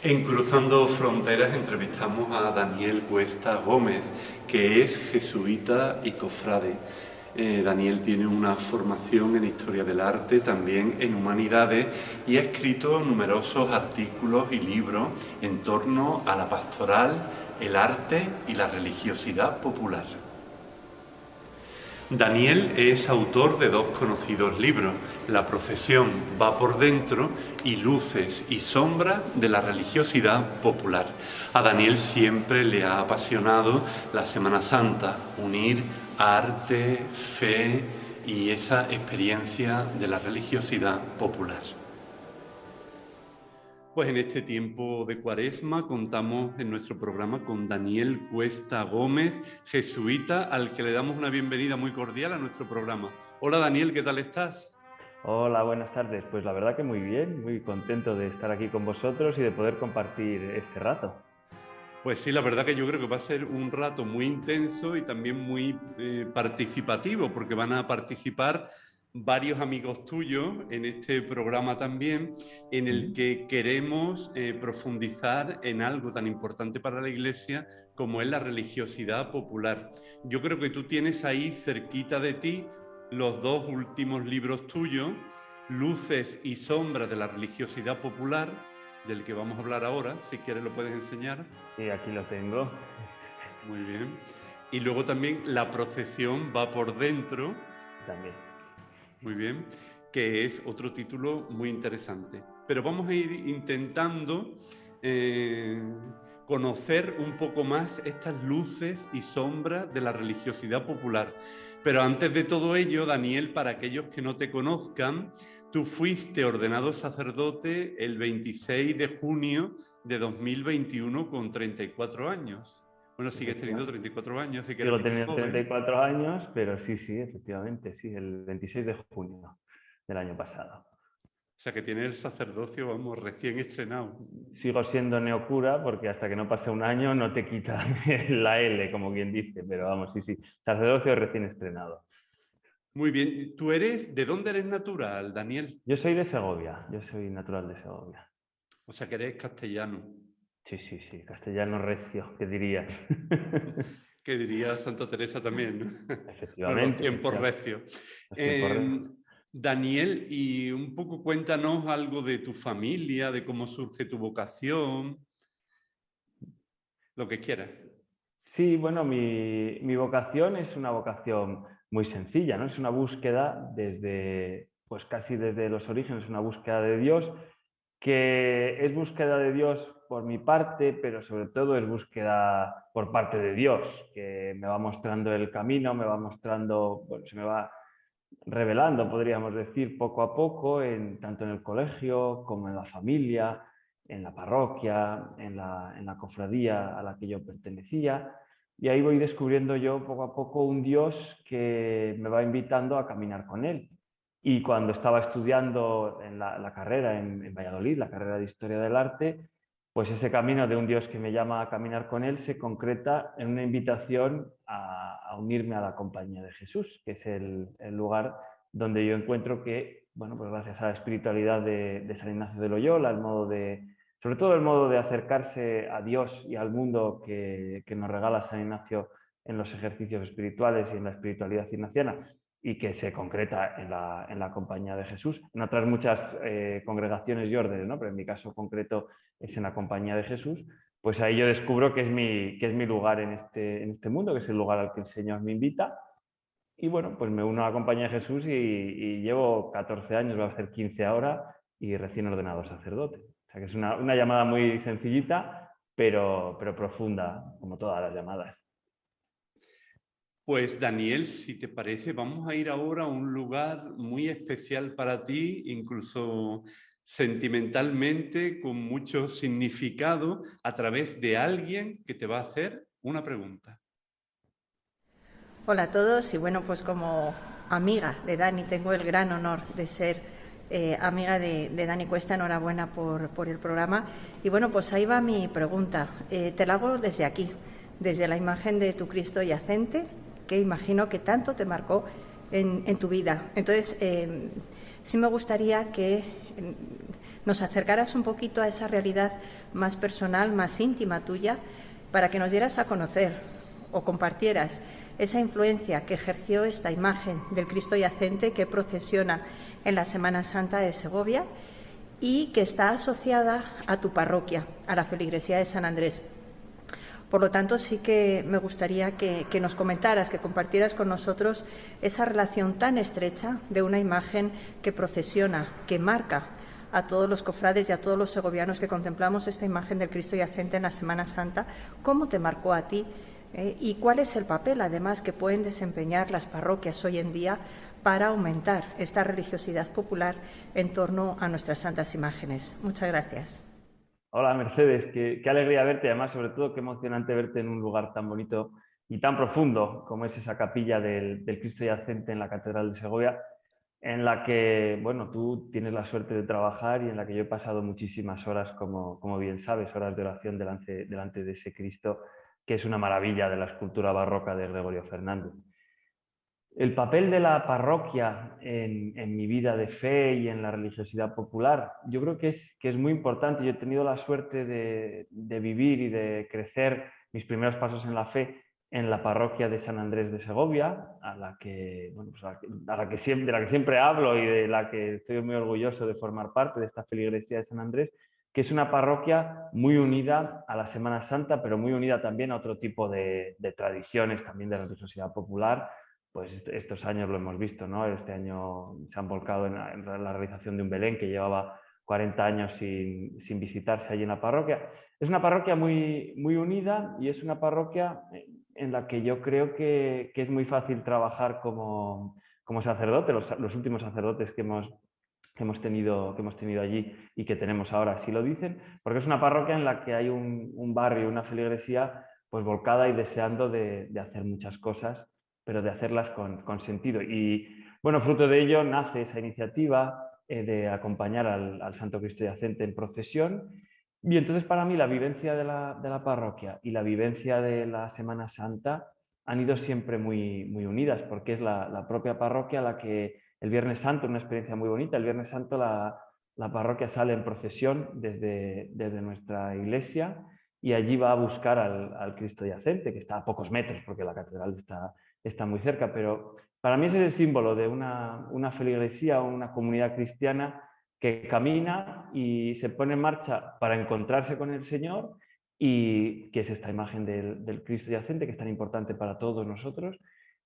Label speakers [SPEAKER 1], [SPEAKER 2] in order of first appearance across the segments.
[SPEAKER 1] En Cruzando Fronteras entrevistamos a Daniel Cuesta Gómez, que es jesuita y cofrade. Daniel tiene una formación en Historia del Arte, también en Humanidades, y ha escrito numerosos artículos y libros en torno a la pastoral, el arte y la religiosidad popular. Daniel es autor de dos conocidos libros, La procesión va por dentro y Luces y sombras de la religiosidad popular. A Daniel siempre le ha apasionado la Semana Santa, unir arte, fe y esa experiencia de la religiosidad popular. Pues en este tiempo de Cuaresma contamos en nuestro programa con Daniel Cuesta Gómez, jesuita, al que le damos una bienvenida muy cordial a nuestro programa. Hola Daniel, ¿qué tal estás?
[SPEAKER 2] Hola, buenas tardes. Pues la verdad que muy bien, muy contento de estar aquí con vosotros y de poder compartir este rato.
[SPEAKER 1] Pues sí, la verdad que yo creo que va a ser un rato muy intenso y también muy participativo, porque van a participar varios amigos tuyos en este programa también, en el que queremos profundizar en algo tan importante para la Iglesia como es la religiosidad popular. Yo creo que tú tienes ahí cerquita de ti los dos últimos libros tuyos, Luces y sombras de la religiosidad popular, del que vamos a hablar ahora. Si quieres lo puedes enseñar.
[SPEAKER 2] Sí, aquí lo tengo.
[SPEAKER 1] Muy bien. Y luego también La procesión va por dentro.
[SPEAKER 2] También.
[SPEAKER 1] Muy bien. Que es otro título muy interesante. Pero vamos a ir intentando conocer un poco más estas luces y sombras de la religiosidad popular. Pero antes de todo ello, Daniel, para aquellos que no te conozcan, tú fuiste ordenado sacerdote el 26 de junio de 2021 con 34 años. Bueno, sigues teniendo 34 años, así que eres
[SPEAKER 2] Sigo
[SPEAKER 1] muy
[SPEAKER 2] teniendo
[SPEAKER 1] joven.
[SPEAKER 2] 34 años, pero sí, efectivamente, sí, el 26 de junio del año pasado.
[SPEAKER 1] O sea, que tienes el sacerdocio, vamos, recién estrenado.
[SPEAKER 2] Sigo siendo neocura porque hasta que no pase un año no te quitan la L, como quien dice, pero vamos, sí, sacerdocio recién estrenado.
[SPEAKER 1] Muy bien. ¿De dónde eres natural, Daniel?
[SPEAKER 2] Yo soy de Segovia, yo soy natural de Segovia.
[SPEAKER 1] O sea, que eres castellano.
[SPEAKER 2] Sí, castellano recio, ¿qué dirías?
[SPEAKER 1] Que diría Santa Teresa también. No, los
[SPEAKER 2] Efectivamente,
[SPEAKER 1] tiempos recios.
[SPEAKER 2] los tiempos recios.
[SPEAKER 1] Daniel, y un poco cuéntanos algo de tu familia, de cómo surge tu vocación, lo que quieras.
[SPEAKER 2] Sí, bueno, mi vocación es una vocación muy sencilla, ¿no? Es una búsqueda pues casi desde los orígenes, una búsqueda de Dios, que es búsqueda de Dios por mi parte, pero sobre todo es búsqueda por parte de Dios, que me va mostrando el camino, me va mostrando, bueno, se me va revelando, podríamos decir, poco a poco, tanto en el colegio como en la familia, en la parroquia, en la cofradía a la que yo pertenecía. Y ahí voy descubriendo yo poco a poco un Dios que me va invitando a caminar con él. Y cuando estaba estudiando en la carrera en Valladolid, la carrera de Historia del Arte, pues ese camino de un Dios que me llama a caminar con él se concreta en una invitación a unirme a la Compañía de Jesús, que es el lugar donde yo encuentro que, bueno, pues gracias a la espiritualidad de San Ignacio de Loyola, sobre todo el modo de acercarse a Dios y al mundo que nos regala San Ignacio en los ejercicios espirituales y en la espiritualidad ignaciana, y que se concreta en la Compañía de Jesús. En otras muchas congregaciones y órdenes, ¿no? Pero en mi caso concreto es en la Compañía de Jesús, pues ahí yo descubro que es mi lugar en este mundo, que es el lugar al que el Señor me invita. Y bueno, pues me uno a la Compañía de Jesús y llevo 14 años, voy a hacer 15 ahora, y recién ordenado sacerdote. O sea que es una llamada muy sencillita, pero profunda, como todas las llamadas.
[SPEAKER 1] Pues Daniel, si te parece, vamos a ir ahora a un lugar muy especial para ti, incluso sentimentalmente, con mucho significado, a través de alguien que te va a hacer una pregunta.
[SPEAKER 3] Hola a todos y bueno, pues como amiga de Dani tengo el gran honor de ser amiga de Dani Cuesta. Enhorabuena por el programa. Y bueno, pues ahí va mi pregunta. Te la hago desde aquí, desde la imagen de tu Cristo yacente, que imagino que tanto te marcó en tu vida. Entonces, sí me gustaría que nos acercaras un poquito a esa realidad más personal, más íntima tuya, para que nos dieras a conocer o compartieras esa influencia que ejerció esta imagen del Cristo yacente que procesiona en la Semana Santa de Segovia y que está asociada a tu parroquia, a la feligresía de San Andrés. Por lo tanto, sí que me gustaría que nos comentaras, que compartieras con nosotros esa relación tan estrecha de una imagen que procesiona, que marca a todos los cofrades y a todos los segovianos que contemplamos esta imagen del Cristo yacente en la Semana Santa. ¿Cómo te marcó a ti? ¿Y cuál es el papel, además, que pueden desempeñar las parroquias hoy en día para aumentar esta religiosidad popular en torno a nuestras santas imágenes? Muchas gracias.
[SPEAKER 2] Hola Mercedes, qué alegría verte, además sobre todo qué emocionante verte en un lugar tan bonito y tan profundo como es esa capilla del Cristo yacente en la Catedral de Segovia, en la que, bueno, tú tienes la suerte de trabajar y en la que yo he pasado muchísimas horas, como bien sabes, horas de oración delante de ese Cristo, que es una maravilla de la escultura barroca de Gregorio Fernández. El papel de la parroquia en mi vida de fe y en la religiosidad popular, yo creo que es muy importante. Yo he tenido la suerte de vivir y de crecer mis primeros pasos en la fe en la parroquia de San Andrés de Segovia, a la que, bueno, pues de la que siempre hablo y de la que estoy muy orgulloso de formar parte, de esta feligresía de San Andrés, que es una parroquia muy unida a la Semana Santa, pero muy unida también a otro tipo de tradiciones, también de religiosidad popular. Pues estos años lo hemos visto, ¿no? Este año se han volcado en la realización de un Belén que llevaba 40 años sin visitarse allí en la parroquia. Es una parroquia muy unida y es una parroquia en la que yo creo que es muy fácil trabajar como sacerdote. Los últimos sacerdotes que hemos tenido allí y que tenemos ahora así lo dicen, porque es una parroquia en la que hay un barrio, una feligresía pues volcada y deseando de hacer muchas cosas, pero de hacerlas con sentido. Y bueno, fruto de ello nace esa iniciativa de acompañar al Santo Cristo yacente en procesión. Y entonces para mí la vivencia de la parroquia y la vivencia de la Semana Santa han ido siempre muy unidas, porque es la propia parroquia la que el Viernes Santo, una experiencia muy bonita, el Viernes Santo la parroquia sale en procesión desde nuestra iglesia y allí va a buscar al Cristo yacente, que está a pocos metros porque la catedral está muy cerca, pero para mí ese es el símbolo de una feligresía o una comunidad cristiana que camina y se pone en marcha para encontrarse con el Señor, y que es esta imagen del Cristo yacente que es tan importante para todos nosotros,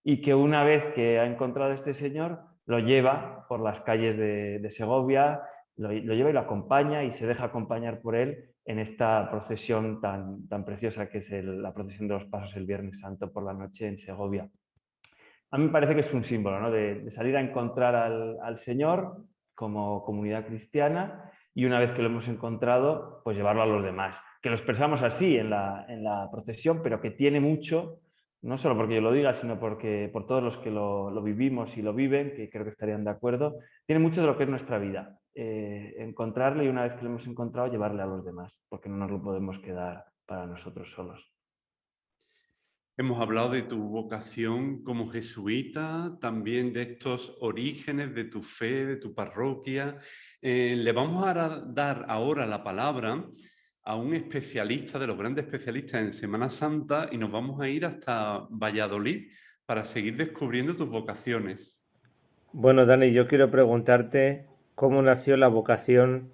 [SPEAKER 2] y que una vez que ha encontrado a este Señor lo lleva por las calles de Segovia, lo lleva y lo acompaña y se deja acompañar por él en esta procesión tan preciosa que es la procesión de los pasos el Viernes Santo por la noche en Segovia. A mí me parece que es un símbolo, ¿no? de salir a encontrar al Señor como comunidad cristiana, y una vez que lo hemos encontrado, pues llevarlo a los demás. Que lo expresamos así en la procesión, pero que tiene mucho, no solo porque yo lo diga, sino por todos los que lo vivimos y lo viven, que creo que estarían de acuerdo, tiene mucho de lo que es nuestra vida. Encontrarle, y una vez que lo hemos encontrado, llevarle a los demás, porque no nos lo podemos quedar para nosotros solos.
[SPEAKER 1] Hemos hablado de tu vocación como jesuita, también de estos orígenes de tu fe, de tu parroquia. Le vamos a dar ahora la palabra a un especialista, de los grandes especialistas en Semana Santa, y nos vamos a ir hasta Valladolid para seguir descubriendo tus vocaciones.
[SPEAKER 4] Bueno, Dani, yo quiero preguntarte cómo nació la vocación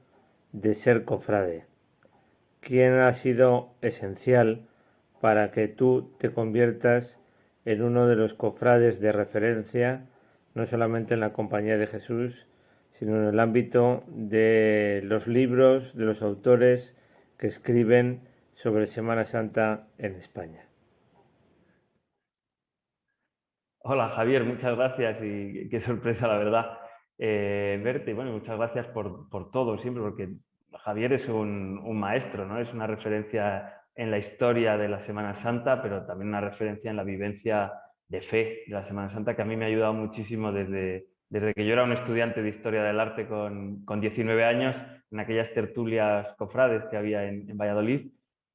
[SPEAKER 4] de ser cofrade. ¿Quién ha sido esencial para que tú te conviertas en uno de los cofrades de referencia, no solamente en la Compañía de Jesús, sino en el ámbito de los libros, de los autores que escriben sobre Semana Santa en España?
[SPEAKER 2] Hola Javier, muchas gracias y qué sorpresa la verdad verte. Bueno, muchas gracias por todo siempre, porque Javier es un maestro, ¿no? Es una referencia en la historia de la Semana Santa, pero también una referencia en la vivencia de fe de la Semana Santa, que a mí me ha ayudado muchísimo desde que yo era un estudiante de Historia del Arte con 19 años, en aquellas tertulias cofrades que había en Valladolid,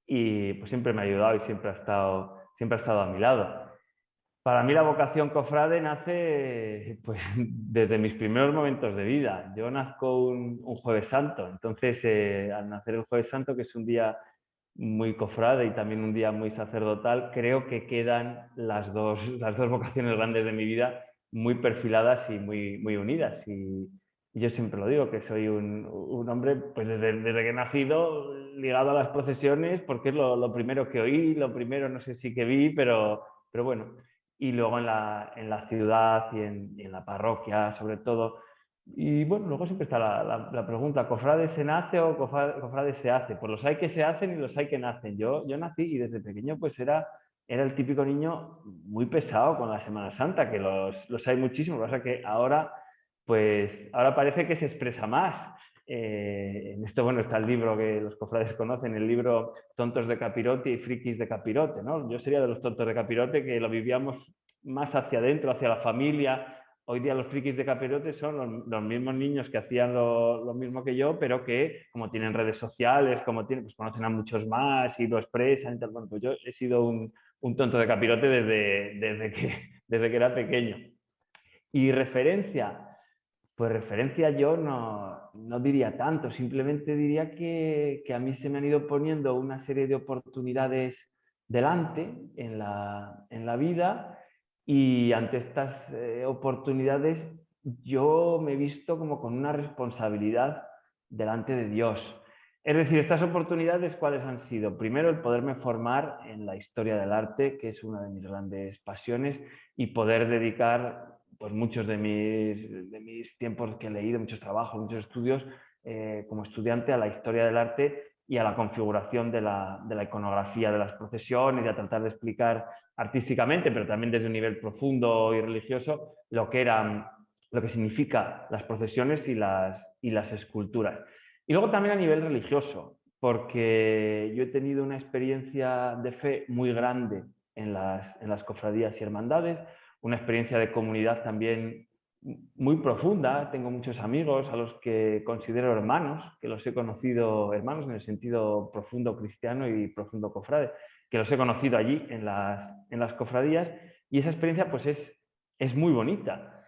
[SPEAKER 2] y pues siempre me ha ayudado y siempre ha estado a mi lado. Para mí la vocación cofrade nace pues, desde mis primeros momentos de vida. Yo nazco un Jueves Santo, entonces al nacer el Jueves Santo, que es un día muy cofrade y también un día muy sacerdotal, creo que quedan las dos vocaciones grandes de mi vida muy perfiladas y muy unidas. Y yo siempre lo digo, que soy un hombre, pues desde que he nacido, ligado a las procesiones, porque es lo primero que oí, lo primero no sé si que vi, pero bueno. Y luego en la ciudad y en la parroquia, sobre todo. Y bueno, luego siempre está la pregunta, ¿cofrade se nace o cofrade se hace? Pues los hay que se hacen y los hay que nacen. Yo nací y desde pequeño pues era el típico niño muy pesado con la Semana Santa, que los hay muchísimos. Lo que pasa es que ahora parece que se expresa más. En esto, bueno, está el libro que los cofrades conocen, el libro Tontos de Capirote y Frikis de Capirote, ¿no? Yo sería de los tontos de Capirote, que lo vivíamos más hacia adentro, hacia la familia. Hoy día los frikis de Capirote son los mismos niños que hacían lo mismo que yo, pero que como tienen redes sociales, pues conocen a muchos más y lo expresan y tal. Bueno, pues yo he sido un tonto de Capirote desde que era pequeño. Y pues referencia yo no diría tanto, simplemente diría que a mí se me han ido poniendo una serie de oportunidades delante en la vida, y ante estas oportunidades yo me he visto como con una responsabilidad delante de Dios. Es decir, estas oportunidades, ¿cuáles han sido? Primero, el poderme formar en la historia del arte, que es una de mis grandes pasiones, y poder dedicar pues muchos de mis tiempos que he leído, muchos trabajos, muchos estudios como estudiante a la historia del arte y a la configuración de la iconografía de las procesiones y a tratar de explicar artísticamente, pero también desde un nivel profundo y religioso, lo que significa las procesiones y las esculturas. Y luego también a nivel religioso, porque yo he tenido una experiencia de fe muy grande en las cofradías y hermandades, una experiencia de comunidad también muy profunda. Tengo muchos amigos a los que considero hermanos, que los he conocido hermanos en el sentido profundo cristiano y profundo cofrade, que los he conocido allí en las cofradías, y esa experiencia pues es muy bonita.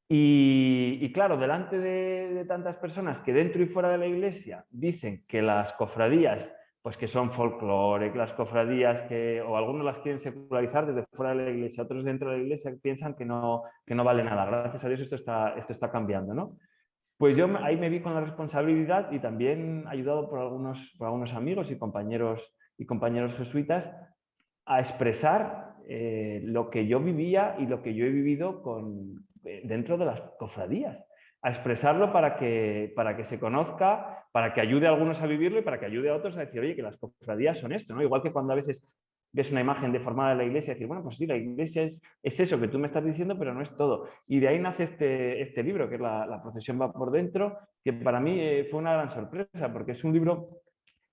[SPEAKER 2] Y claro, delante de tantas personas que dentro y fuera de la iglesia dicen que las cofradías pues que son folclore, que las cofradías o algunos las quieren secularizar desde fuera de la iglesia, otros dentro de la iglesia piensan que no vale nada. Gracias a Dios esto está cambiando, ¿no? Pues yo ahí me vi con la responsabilidad, y también ayudado por algunos amigos y compañeros jesuitas, a expresar lo que yo vivía y lo que yo he vivido dentro de las cofradías, a expresarlo para que se conozca, para que ayude a algunos a vivirlo y para que ayude a otros a decir, oye, que las cofradías son esto, ¿no? Igual que cuando a veces ves una imagen deformada de la iglesia y decir, bueno, pues sí, la iglesia es eso que tú me estás diciendo, pero no es todo. Y de ahí nace este libro, que es la procesión va por dentro, que para mí fue una gran sorpresa, porque es un libro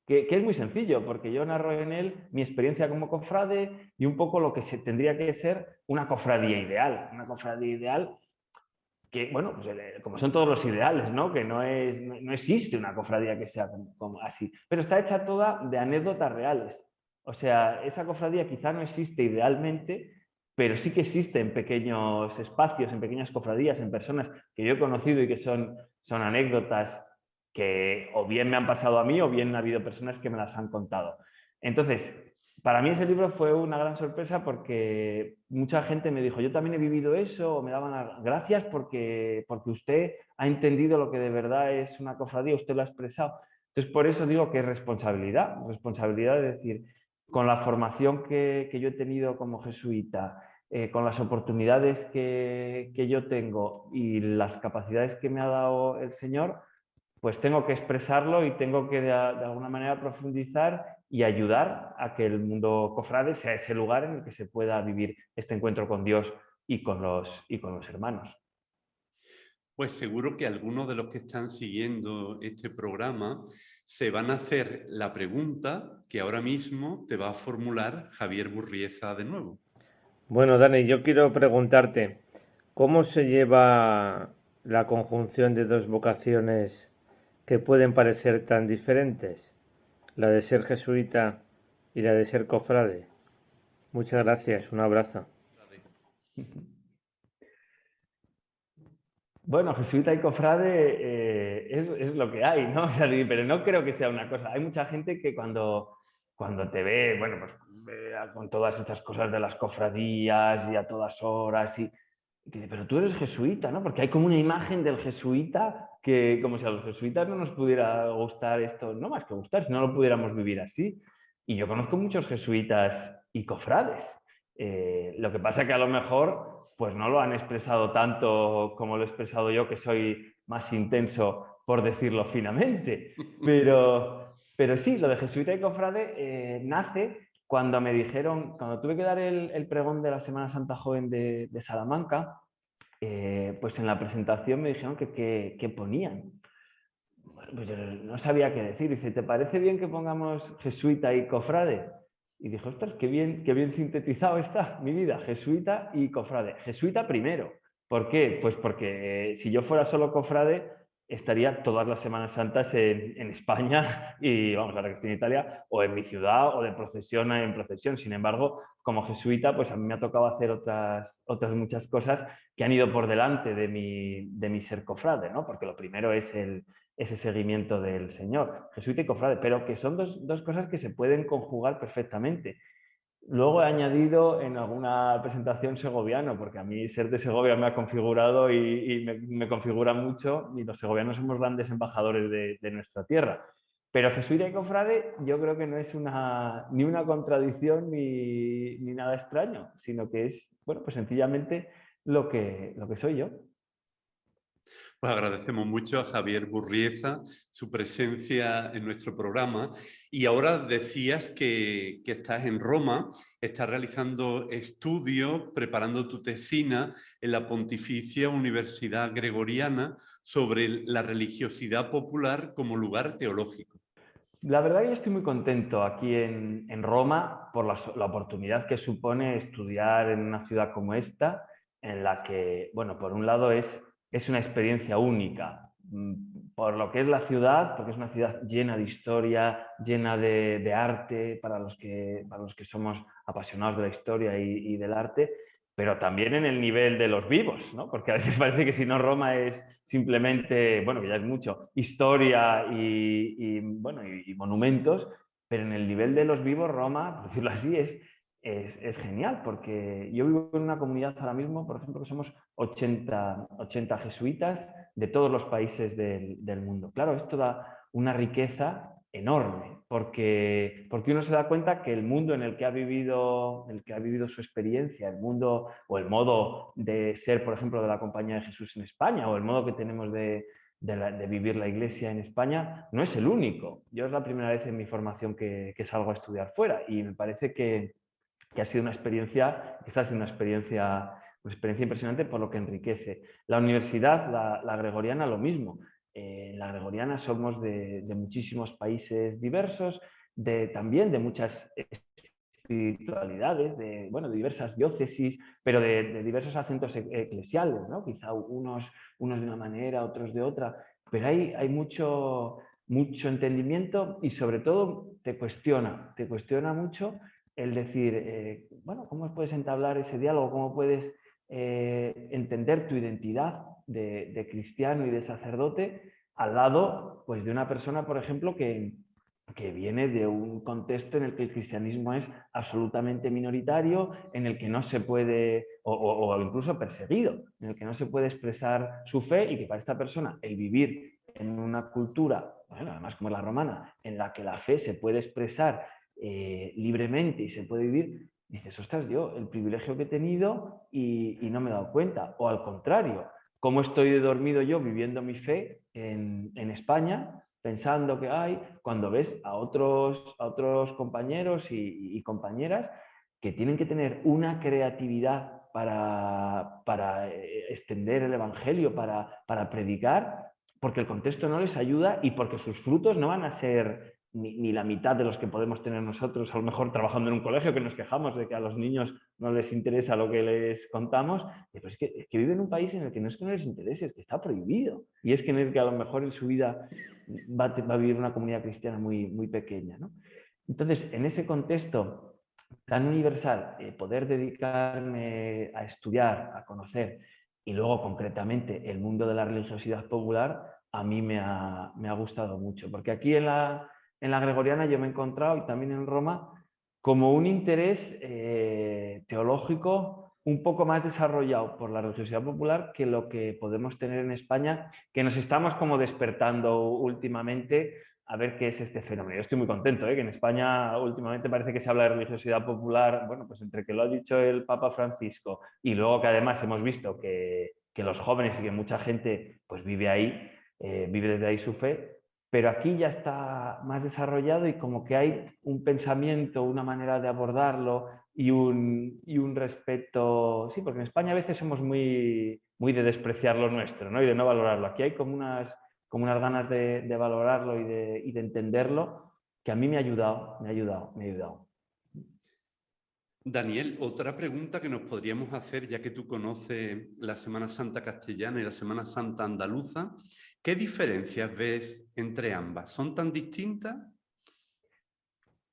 [SPEAKER 2] que es muy sencillo, porque yo narro en él mi experiencia como cofrade y un poco lo que tendría que ser una cofradía ideal. Una cofradía ideal que, bueno, pues como son todos los ideales, ¿no? Que no existe una cofradía que sea como así, pero está hecha toda de anécdotas reales. O sea, esa cofradía quizá no existe idealmente, pero sí que existe en pequeños espacios, en pequeñas cofradías, en personas que yo he conocido y que son anécdotas que o bien me han pasado a mí o bien ha habido personas que me las han contado. Entonces, para mí ese libro fue una gran sorpresa, porque mucha gente me dijo, yo también he vivido eso, o me daban las gracias porque usted ha entendido lo que de verdad es una cofradía, usted lo ha expresado. Entonces, por eso digo que es responsabilidad de decir, con la formación que yo he tenido como jesuita, con las oportunidades que yo tengo y las capacidades que me ha dado el Señor, pues tengo que expresarlo y tengo que de alguna manera profundizar y ayudar a que el mundo cofrade sea ese lugar en el que se pueda vivir este encuentro con Dios y con los hermanos.
[SPEAKER 1] Pues seguro que algunos de los que están siguiendo este programa se van a hacer la pregunta que ahora mismo te va a formular Javier Burrieza de nuevo.
[SPEAKER 4] Bueno, Dani, yo quiero preguntarte, ¿cómo se lleva la conjunción de dos vocaciones que pueden parecer tan diferentes? La de ser jesuita y la de ser cofrade. Muchas gracias, un abrazo.
[SPEAKER 2] Bueno, jesuita y cofrade es lo que hay, ¿no? O sea, pero no creo que sea una cosa. Hay mucha gente que cuando te ve, bueno, pues con todas estas cosas de las cofradías y a todas horas, y dice, pero tú eres jesuita, ¿no? Porque hay como una imagen del jesuita que, como si a los jesuitas no nos pudiera gustar esto, no más que gustar, si no lo pudiéramos vivir así. Y yo conozco muchos jesuitas y cofrades. Lo que pasa que a lo mejor pues no lo han expresado tanto como lo he expresado yo, que soy más intenso, por decirlo finamente. Pero sí, lo de jesuita y cofrade nace cuando me dijeron, cuando tuve que dar el pregón de la Semana Santa Joven de Salamanca, pues en la presentación me dijeron que ponían. Bueno, pues yo no sabía qué decir. Dice, ¿te parece bien que pongamos jesuita y cofrade? Y dije, ostras, qué bien sintetizado está mi vida, jesuita y cofrade. Jesuita primero. ¿Por qué? Pues porque si yo fuera solo cofrade, estaría todas las Semanas Santas en España y, vamos, ahora que estoy en Italia, o en mi ciudad, o de procesión en procesión. Sin embargo, como jesuita, pues a mí me ha tocado hacer otras muchas cosas que han ido por delante de mi ser cofrade, ¿no? Porque lo primero es ese seguimiento del Señor, jesuita y cofrade, pero que son dos cosas que se pueden conjugar perfectamente. Luego he añadido en alguna presentación segoviano, porque a mí ser de Segovia me ha configurado y me configura mucho, y los segovianos somos grandes embajadores de nuestra tierra. Pero jesuita y cofrade yo creo que no es ni una contradicción ni nada extraño, sino que es, bueno, pues sencillamente lo que soy yo.
[SPEAKER 1] Pues agradecemos mucho a Javier Burrieza su presencia en nuestro programa. Y ahora decías que estás en Roma, estás realizando estudios, preparando tu tesina en la Pontificia Universidad Gregoriana sobre la religiosidad popular como lugar teológico.
[SPEAKER 2] La verdad que yo estoy muy contento aquí en Roma por la oportunidad que supone estudiar en una ciudad como esta, en la que, bueno, por un lado es una experiencia única, por lo que es la ciudad, porque es una ciudad llena de historia, llena de arte para los que somos apasionados de la historia y del arte, pero también en el nivel de los vivos, ¿no? Porque a veces parece que si no Roma es simplemente, bueno, que ya es mucho, historia y monumentos, pero en el nivel de los vivos Roma, por decirlo así, es genial, porque yo vivo en una comunidad ahora mismo, por ejemplo, que somos 80 jesuitas de todos los países del mundo. Claro, esto da una riqueza enorme, porque uno se da cuenta que el mundo en el que ha vivido su experiencia, el mundo o el modo de ser, por ejemplo, de la Compañía de Jesús en España, o el modo que tenemos de vivir la Iglesia en España, no es el único. Yo es la primera vez en mi formación que salgo a estudiar fuera y me parece que ha sido una experiencia, que está siendo una experiencia impresionante, por lo que enriquece. La universidad, la Gregoriana, lo mismo. En la Gregoriana somos de muchísimos países diversos, también de muchas espiritualidades, de diversas diócesis, pero de diversos acentos eclesiales, ¿no? Quizá unos de una manera, otros de otra, pero hay mucho entendimiento y sobre todo te cuestiona mucho el decir, bueno, ¿cómo puedes entablar ese diálogo? ¿Cómo puedes entender tu identidad de cristiano y de sacerdote al lado, pues, de una persona, por ejemplo, que viene de un contexto en el que el cristianismo es absolutamente minoritario, en el que no se puede, o incluso perseguido, en el que no se puede expresar su fe, y que para esta persona el vivir en una cultura, bueno, además como la romana, en la que la fe se puede expresar libremente y se puede vivir, dices, ostras, yo el privilegio que he tenido y no me he dado cuenta. O al contrario, ¿cómo estoy dormido yo viviendo mi fe en España, pensando que hay, cuando ves a otros compañeros y compañeras que tienen que tener una creatividad para extender el Evangelio, para predicar, porque el contexto no les ayuda y porque sus frutos no van a ser ni la mitad de los que podemos tener nosotros, a lo mejor trabajando en un colegio, que nos quejamos de que a los niños no les interesa lo que les contamos, pero es que vive en un país en el que no es que no les interese, es que está prohibido. Y es que en el que a lo mejor en su vida va a vivir una comunidad cristiana muy, muy pequeña, ¿no? Entonces, en ese contexto tan universal, poder dedicarme a estudiar, a conocer, y luego concretamente el mundo de la religiosidad popular, a mí me ha gustado mucho, porque aquí en la Gregoriana yo me he encontrado, y también en Roma, como un interés teológico un poco más desarrollado por la religiosidad popular que lo que podemos tener en España, que nos estamos como despertando últimamente a ver qué es este fenómeno. Yo estoy muy contento, que en España últimamente parece que se habla de religiosidad popular, bueno, pues entre que lo ha dicho el Papa Francisco y luego que además hemos visto que los jóvenes y que mucha gente pues vive ahí, vive desde ahí su fe, pero aquí ya está más desarrollado y como que hay un pensamiento, una manera de abordarlo y un respeto. Sí, porque en España a veces somos muy de despreciar lo nuestro, ¿no? Y de no valorarlo. Aquí hay como unas ganas de valorarlo y de entenderlo que a mí me ha ayudado.
[SPEAKER 1] Daniel, otra pregunta que nos podríamos hacer, ya que tú conoces la Semana Santa castellana y la Semana Santa andaluza, ¿qué diferencias ves entre ambas? ¿Son tan distintas?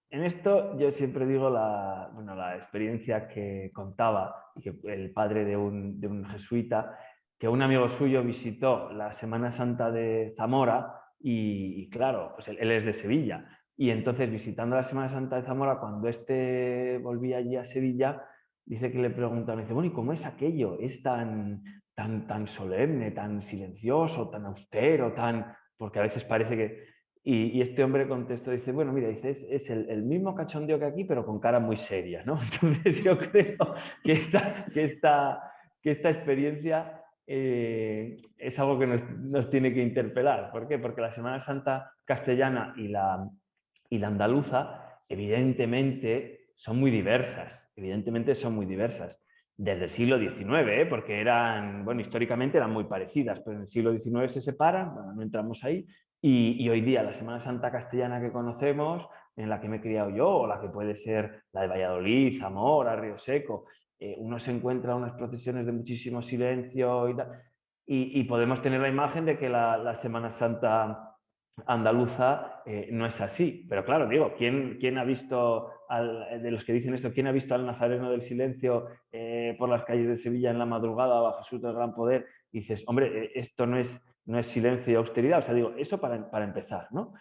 [SPEAKER 2] En esto yo siempre digo la experiencia que contaba y que el padre de un jesuita, que un amigo suyo visitó la Semana Santa de Zamora y claro, pues él es de Sevilla. Y entonces visitando la Semana Santa de Zamora, cuando este volvía allí a Sevilla, dice que le preguntaron, dice, bueno, ¿y cómo es aquello? ¿Es tan solemne, tan silencioso, tan austero, porque a veces parece que... Y este hombre contestó, dice, bueno, mira, dice, es el mismo cachondeo que aquí, pero con cara muy seria, ¿no? Entonces yo creo que esta experiencia es algo que nos tiene que interpelar. ¿Por qué? Porque la Semana Santa castellana y la andaluza, evidentemente, son muy diversas. Evidentemente son muy diversas. Desde el siglo XIX, porque históricamente eran muy parecidas, pero en el siglo XIX se separan, bueno, no entramos ahí, y hoy día la Semana Santa castellana que conocemos, en la que me he criado yo, o la que puede ser la de Valladolid, Zamora, Río Seco, uno se encuentra unas procesiones de muchísimo silencio y podemos tener la imagen de que la Semana Santa andaluza no es así. Pero claro, digo, ¿quién ha visto, de los que dicen esto, quién ha visto al Nazareno del Silencio por las calles de Sevilla en la madrugada o a Jesús del Gran Poder? Y dices, hombre, esto no es silencio y austeridad. O sea, digo, eso para empezar, ¿no?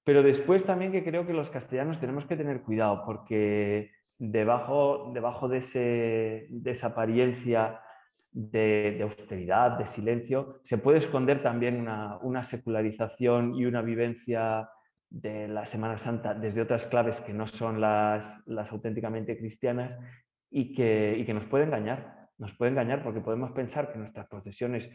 [SPEAKER 2] Pero después también que creo que los castellanos tenemos que tener cuidado porque debajo de esa apariencia de austeridad, de silencio, se puede esconder también una secularización y una vivencia de la Semana Santa desde otras claves que no son las auténticamente cristianas y que nos puede engañar. Nos puede engañar porque podemos pensar que nuestras procesiones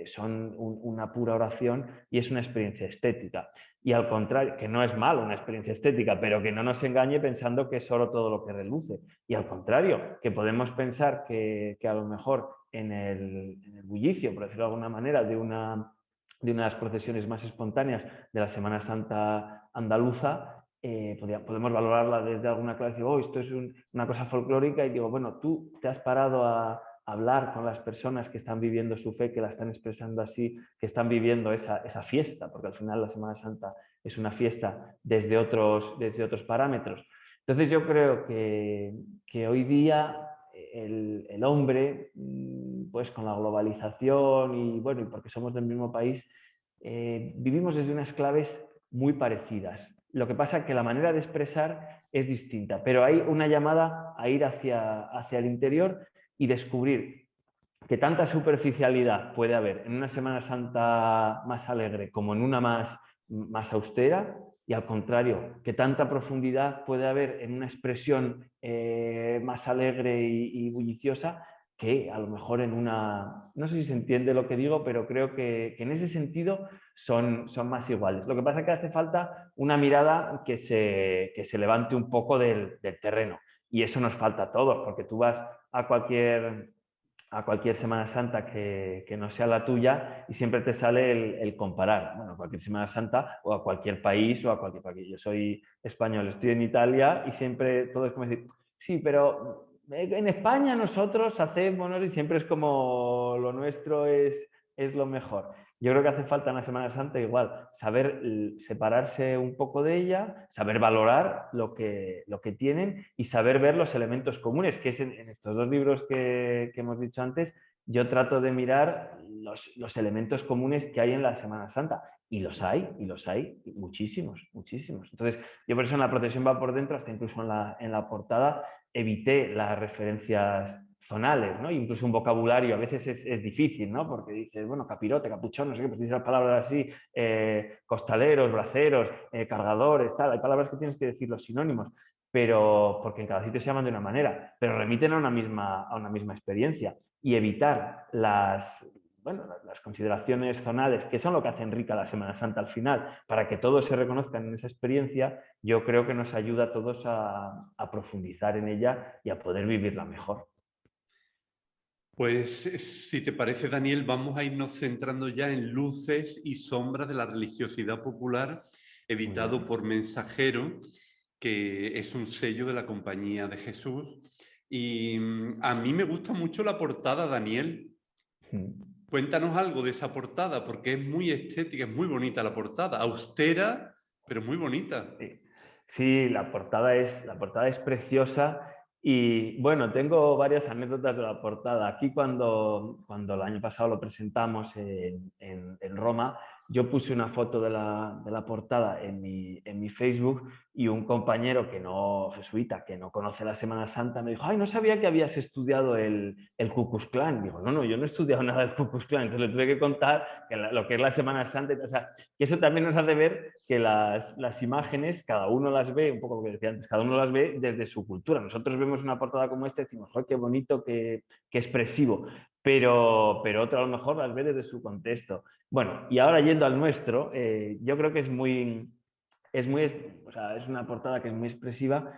[SPEAKER 2] son una pura oración y es una experiencia estética. Y al contrario, que no es malo una experiencia estética, pero que no nos engañe pensando que es solo todo lo que reluce. Y al contrario, que podemos pensar que a lo mejor en el bullicio, por decirlo de alguna manera, de una de las procesiones más espontáneas de la Semana Santa andaluza, podemos valorarla desde alguna clase, oh, esto es una cosa folclórica, y digo, bueno, tú te has parado a hablar con las personas que están viviendo su fe, que la están expresando así, que están viviendo esa fiesta, porque al final la Semana Santa es una fiesta desde otros parámetros. Entonces yo creo que hoy día el hombre, pues con la globalización y bueno, y porque somos del mismo país, vivimos desde unas claves muy parecidas. Lo que pasa es que la manera de expresar es distinta, pero hay una llamada a ir hacia el interior y descubrir que tanta superficialidad puede haber en una Semana Santa más alegre como en una más austera, y al contrario, que tanta profundidad puede haber en una expresión más alegre y bulliciosa que a lo mejor en una... No sé si se entiende lo que digo, pero creo que en ese sentido son más iguales. Lo que pasa es que hace falta una mirada que se levante un poco del terreno, y eso nos falta a todos, porque tú vas a cualquier Semana Santa que no sea la tuya y siempre te sale el comparar. Bueno, a cualquier Semana Santa o a cualquier país o a cualquier país. Yo soy español, estoy en Italia y siempre todo es como decir, sí, pero en España nosotros hacemos, y siempre es como lo nuestro es lo mejor. Yo creo que hace falta en la Semana Santa igual saber separarse un poco de ella, saber valorar lo que tienen y saber ver los elementos comunes, que es en estos dos libros que hemos dicho antes, yo trato de mirar los elementos comunes que hay en la Semana Santa. Y los hay muchísimos, muchísimos. Entonces, yo por eso en la procesión va por dentro, hasta incluso en la portada, evité las referencias zonales, ¿no? Incluso un vocabulario a veces es difícil, ¿no? Porque dices, bueno, capirote, capuchón, no sé qué, pues dices las palabras así, costaleros, braceros, cargadores, tal, hay palabras que tienes que decir los sinónimos, pero porque en cada sitio se llaman de una manera, pero remiten a una misma experiencia. Y evitar las consideraciones zonales, que son lo que hacen rica la Semana Santa al final, para que todos se reconozcan en esa experiencia, yo creo que nos ayuda a todos a profundizar en ella y a poder vivirla mejor.
[SPEAKER 1] Pues si te parece, Daniel, vamos a irnos centrando ya en luces y sombras de la religiosidad popular, editado por Mensajero, que es un sello de la Compañía de Jesús. Y a mí me gusta mucho la portada, Daniel. Cuéntanos algo de esa portada, porque es muy estética, es muy bonita la portada, austera, pero muy bonita.
[SPEAKER 2] Sí, la portada es preciosa. Y bueno, tengo varias anécdotas de la portada. Aquí cuando el año pasado lo presentamos en Roma, yo puse una foto de la portada en mi Facebook y un compañero jesuita, que no conoce la Semana Santa, me dijo, ay, no sabía que habías estudiado el Ku Klux Klan. Digo, no, yo no he estudiado nada del Ku Klux Klan. Entonces le tuve que contar que lo que es la Semana Santa. O sea, que eso también nos hace ver que las imágenes, cada uno las ve, un poco lo que decía antes, cada uno las ve desde su cultura. Nosotros vemos una portada como esta y decimos, ¡ay, qué bonito, qué expresivo! Pero otro a lo mejor las ve desde su contexto. Bueno, y ahora yendo al nuestro, yo creo que es una portada que es muy expresiva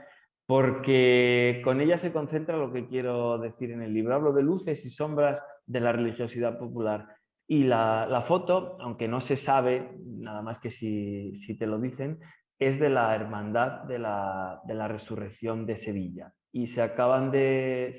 [SPEAKER 2] porque con ella se concentra lo que quiero decir en el libro. Hablo de luces y sombras de la religiosidad popular. Y la foto, aunque no se sabe, nada más que si te lo dicen, es de la Hermandad de la Resurrección de Sevilla. Y se acaban de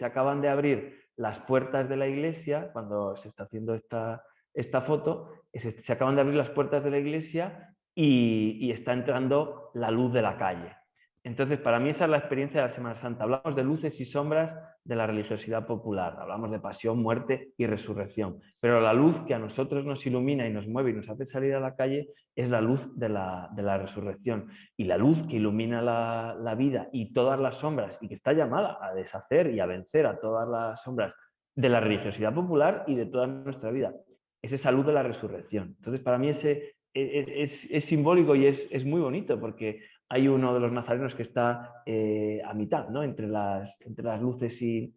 [SPEAKER 2] abrir las puertas de la iglesia, cuando se está haciendo esta foto, se acaban de abrir las puertas de la iglesia y está entrando la luz de la calle. Entonces, para mí esa es la experiencia de la Semana Santa. Hablamos de luces y sombras de la religiosidad popular. Hablamos de pasión, muerte y resurrección. Pero la luz que a nosotros nos ilumina y nos mueve y nos hace salir a la calle es la luz de la resurrección. Y la luz que ilumina la vida y todas las sombras y que está llamada a deshacer y a vencer a todas las sombras de la religiosidad popular y de toda nuestra vida. Es esa luz de la resurrección. Entonces, para mí es simbólico y es muy bonito porque hay uno de los nazarenos que está a mitad, ¿no? entre las luces y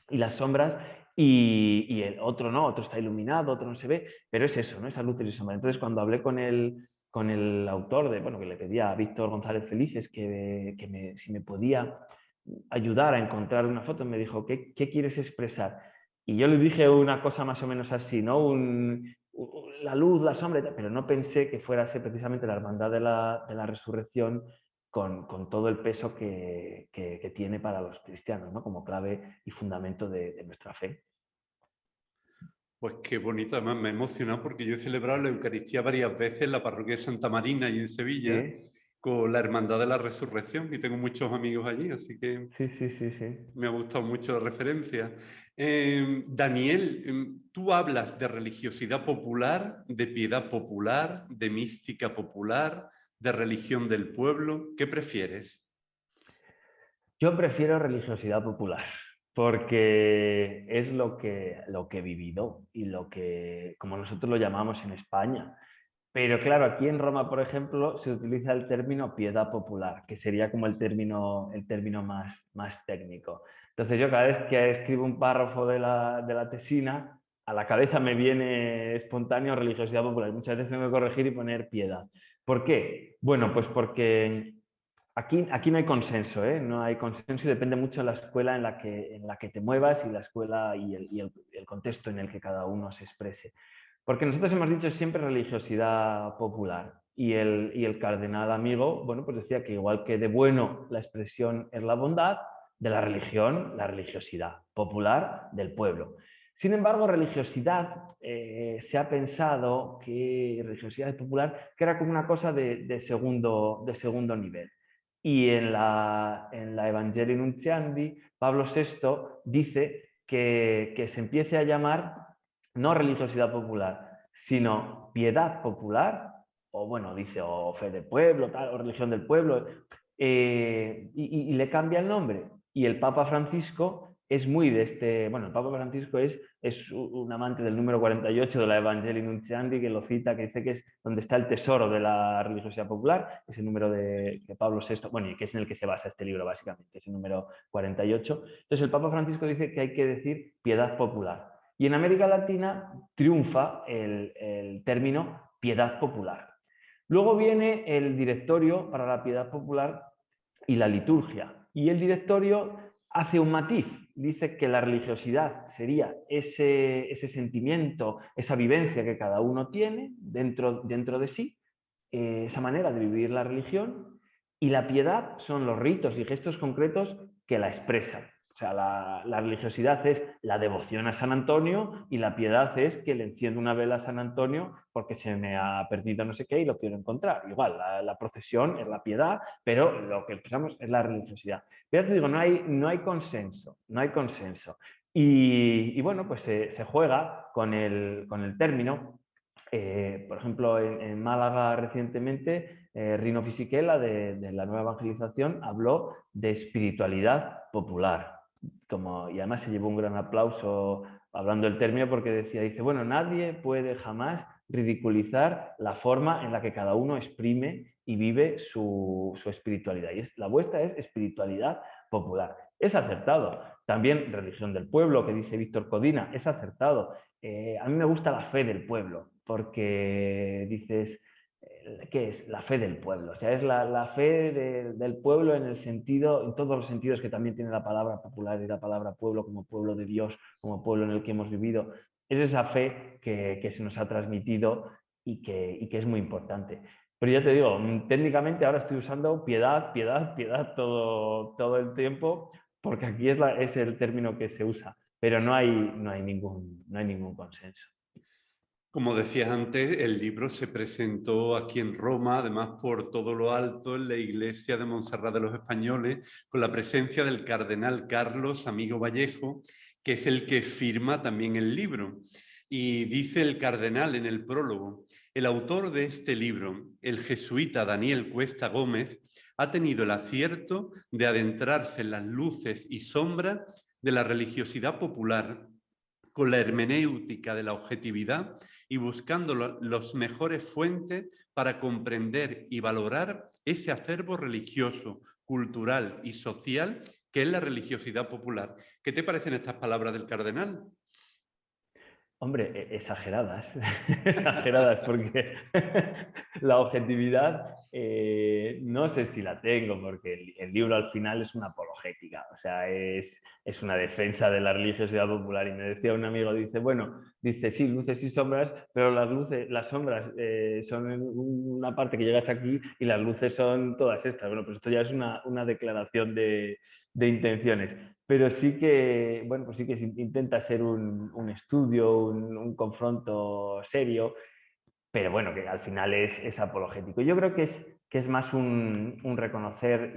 [SPEAKER 2] las sombras, y el otro no, otro está iluminado, otro no se ve, pero es eso, ¿no? Esa luz y sombra. Entonces, cuando hablé con el autor, que le pedía a Víctor González Felices si me podía ayudar a encontrar una foto, me dijo, ¿qué quieres expresar? Y yo le dije una cosa más o menos así, ¿no? La luz, la sombra, pero no pensé que fuera precisamente la hermandad de la resurrección con todo el peso que tiene para los cristianos, ¿no? Como clave y fundamento de nuestra fe.
[SPEAKER 1] Pues qué bonito, además me ha emocionado porque yo he celebrado la Eucaristía varias veces en la parroquia de Santa Marina y en Sevilla, ¿sí? Con la Hermandad de la Resurrección, y tengo muchos amigos allí, así que
[SPEAKER 2] sí.
[SPEAKER 1] Me ha gustado mucho la referencia. Daniel, tú hablas de religiosidad popular, de piedad popular, de mística popular, de religión del pueblo. ¿Qué prefieres?
[SPEAKER 2] Yo prefiero religiosidad popular, porque es lo que he vivido y como nosotros lo llamamos en España. Pero claro, aquí en Roma, por ejemplo, se utiliza el término piedad popular, que sería como el término más técnico. Entonces yo cada vez que escribo un párrafo de la tesina, a la cabeza me viene espontáneo religiosidad popular. Muchas veces tengo que corregir y poner piedad. ¿Por qué? Bueno, pues porque aquí no hay consenso, ¿eh? No hay consenso y depende mucho de la escuela en la que te muevas y la escuela y el contexto en el que cada uno se exprese. Porque nosotros hemos dicho siempre religiosidad popular y el cardenal amigo, pues decía que igual que de bueno la expresión es la bondad, de la religión, la religiosidad popular del pueblo. Sin embargo, religiosidad, se ha pensado que religiosidad popular que era como una cosa de segundo nivel. Y en la Evangelii Nuntiandi, Pablo VI dice que se empiece a llamar no religiosidad popular, sino piedad popular, o bueno, dice, o fe del pueblo, tal, o religión del pueblo, y le cambia el nombre. Y el Papa Francisco es muy de este, bueno, el Papa Francisco es un amante del número 48 de la Evangelii Nuntiandi, que lo cita, que dice que es donde está el tesoro de la religiosidad popular, ese número de Pablo VI, bueno, y que es en el que se basa este libro básicamente, ese número 48. Entonces el Papa Francisco dice que hay que decir piedad popular. Y en América Latina triunfa el término piedad popular. Luego viene el directorio para la piedad popular y la liturgia. Y el directorio hace un matiz. Dice que la religiosidad sería ese sentimiento, esa vivencia que cada uno tiene dentro de sí, esa manera de vivir la religión, y la piedad son los ritos y gestos concretos que la expresan. O sea, la religiosidad es la devoción a San Antonio y la piedad es que le enciendo una vela a San Antonio porque se me ha perdido no sé qué y lo quiero encontrar. Igual, la procesión es la piedad, pero lo que expresamos es la religiosidad. Pero te digo, no hay consenso, no hay consenso. Y bueno, pues se juega con el término. Por ejemplo, en Málaga recientemente, Rino Fisichella de la Nueva Evangelización habló de espiritualidad popular. Y además se llevó un gran aplauso hablando del término porque dice, bueno, nadie puede jamás ridiculizar la forma en la que cada uno exprime y vive su espiritualidad. Y la vuestra es espiritualidad popular. Es acertado. También religión del pueblo, que dice Víctor Codina, es acertado. A mí me gusta la fe del pueblo, porque dices, ¿qué es? La fe del pueblo. O sea, es la fe del pueblo en todos los sentidos que también tiene la palabra popular y la palabra pueblo, como pueblo de Dios, como pueblo en el que hemos vivido. Es esa fe que se nos ha transmitido y que es muy importante. Pero ya te digo, técnicamente ahora estoy usando piedad todo el tiempo, porque aquí es el término que se usa, pero no hay ningún consenso.
[SPEAKER 1] Como decías antes, el libro se presentó aquí en Roma, además por todo lo alto, en la iglesia de Montserrat de los Españoles, con la presencia del cardenal Carlos Amigo Vallejo, que es el que firma también el libro. Y dice el cardenal en el prólogo: el autor de este libro, el jesuita Daniel Cuesta Gómez, ha tenido el acierto de adentrarse en las luces y sombras de la religiosidad popular, con la hermenéutica de la objetividad y buscando las mejores fuentes para comprender y valorar ese acervo religioso, cultural y social que es la religiosidad popular. ¿Qué te parecen estas palabras del cardenal?
[SPEAKER 2] Hombre, exageradas, exageradas, porque la objetividad no sé si la tengo, porque el libro al final es una apologética, o sea, es una defensa de la religiosidad popular. Y me decía un amigo, dice, sí, luces y sombras, pero las sombras son una parte que llega hasta aquí y las luces son todas estas. Bueno, pues esto ya es una declaración de intenciones. Pero sí que, pues sí que intenta ser un estudio, un confronto serio, pero bueno, que al final es apologético. Yo creo que es más un reconocer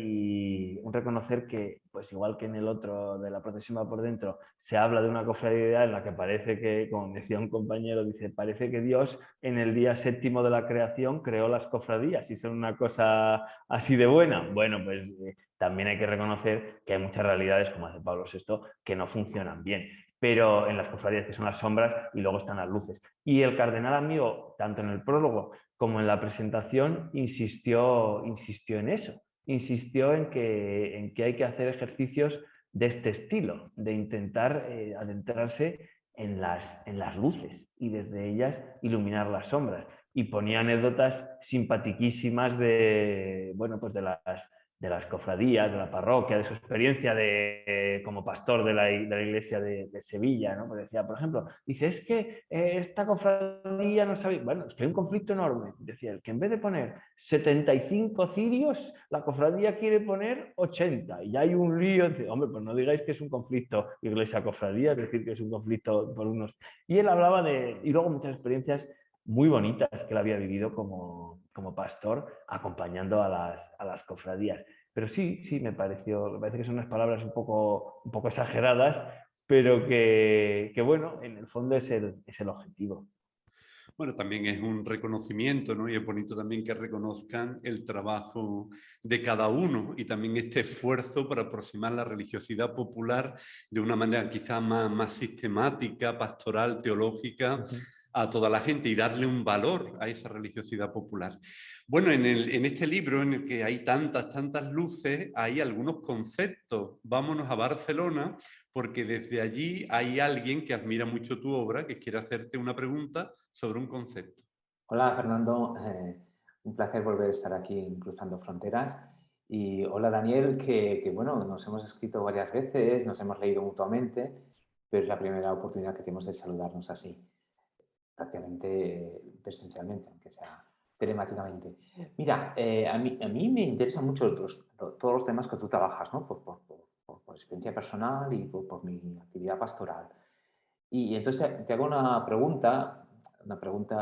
[SPEAKER 2] que, pues igual que en el otro de la procesión va por dentro, se habla de una cofradía en la que parece que, como decía un compañero, dice, parece que Dios en el día 7º de la creación creó las cofradías y son una cosa así de buena. Bueno, pues también hay que reconocer que hay muchas realidades, como hace Pablo VI, que no funcionan bien. Pero en las cofradías, que son las sombras, y luego están las luces. Y el cardenal Amigo, tanto en el prólogo como en la presentación, insistió en eso. Insistió en que hay que hacer ejercicios de este estilo, de intentar adentrarse en las luces y desde ellas iluminar las sombras. Y ponía anécdotas simpatiquísimas de las cofradías, de la parroquia, de su experiencia como pastor de la iglesia de Sevilla, ¿no? Pues decía, por ejemplo, dice, es que esta cofradía no sabe... Bueno, es que hay un conflicto enorme. Decía, el que en vez de poner 75 cirios, la cofradía quiere poner 80 y hay un lío. Hombre, pues no digáis que es un conflicto iglesia-cofradía, es decir, que es un conflicto por unos... Y él hablaba y luego muchas experiencias muy bonitas que él había vivido como pastor acompañando a las cofradías. Pero sí, me parece que son unas palabras un poco exageradas, pero que bueno, en el fondo es el objetivo.
[SPEAKER 1] Bueno, también es un reconocimiento, ¿no? Y es bonito también que reconozcan el trabajo de cada uno y también este esfuerzo para aproximar la religiosidad popular de una manera quizá más sistemática, pastoral, teológica, a toda la gente y darle un valor a esa religiosidad popular. Bueno, en este libro en el que hay tantas luces, hay algunos conceptos. Vámonos a Barcelona, porque desde allí hay alguien que admira mucho tu obra, que quiere hacerte una pregunta sobre un concepto.
[SPEAKER 5] Hola Fernando, un placer volver a estar aquí en Cruzando Fronteras. Y hola Daniel, que bueno, nos hemos escrito varias veces, nos hemos leído mutuamente, pero es la primera oportunidad que tenemos de saludarnos así, prácticamente presencialmente, aunque sea telemáticamente. Mira, a mí me interesan mucho todos los temas que tú trabajas, ¿no? Por experiencia personal y por mi actividad pastoral. Y entonces te hago una pregunta,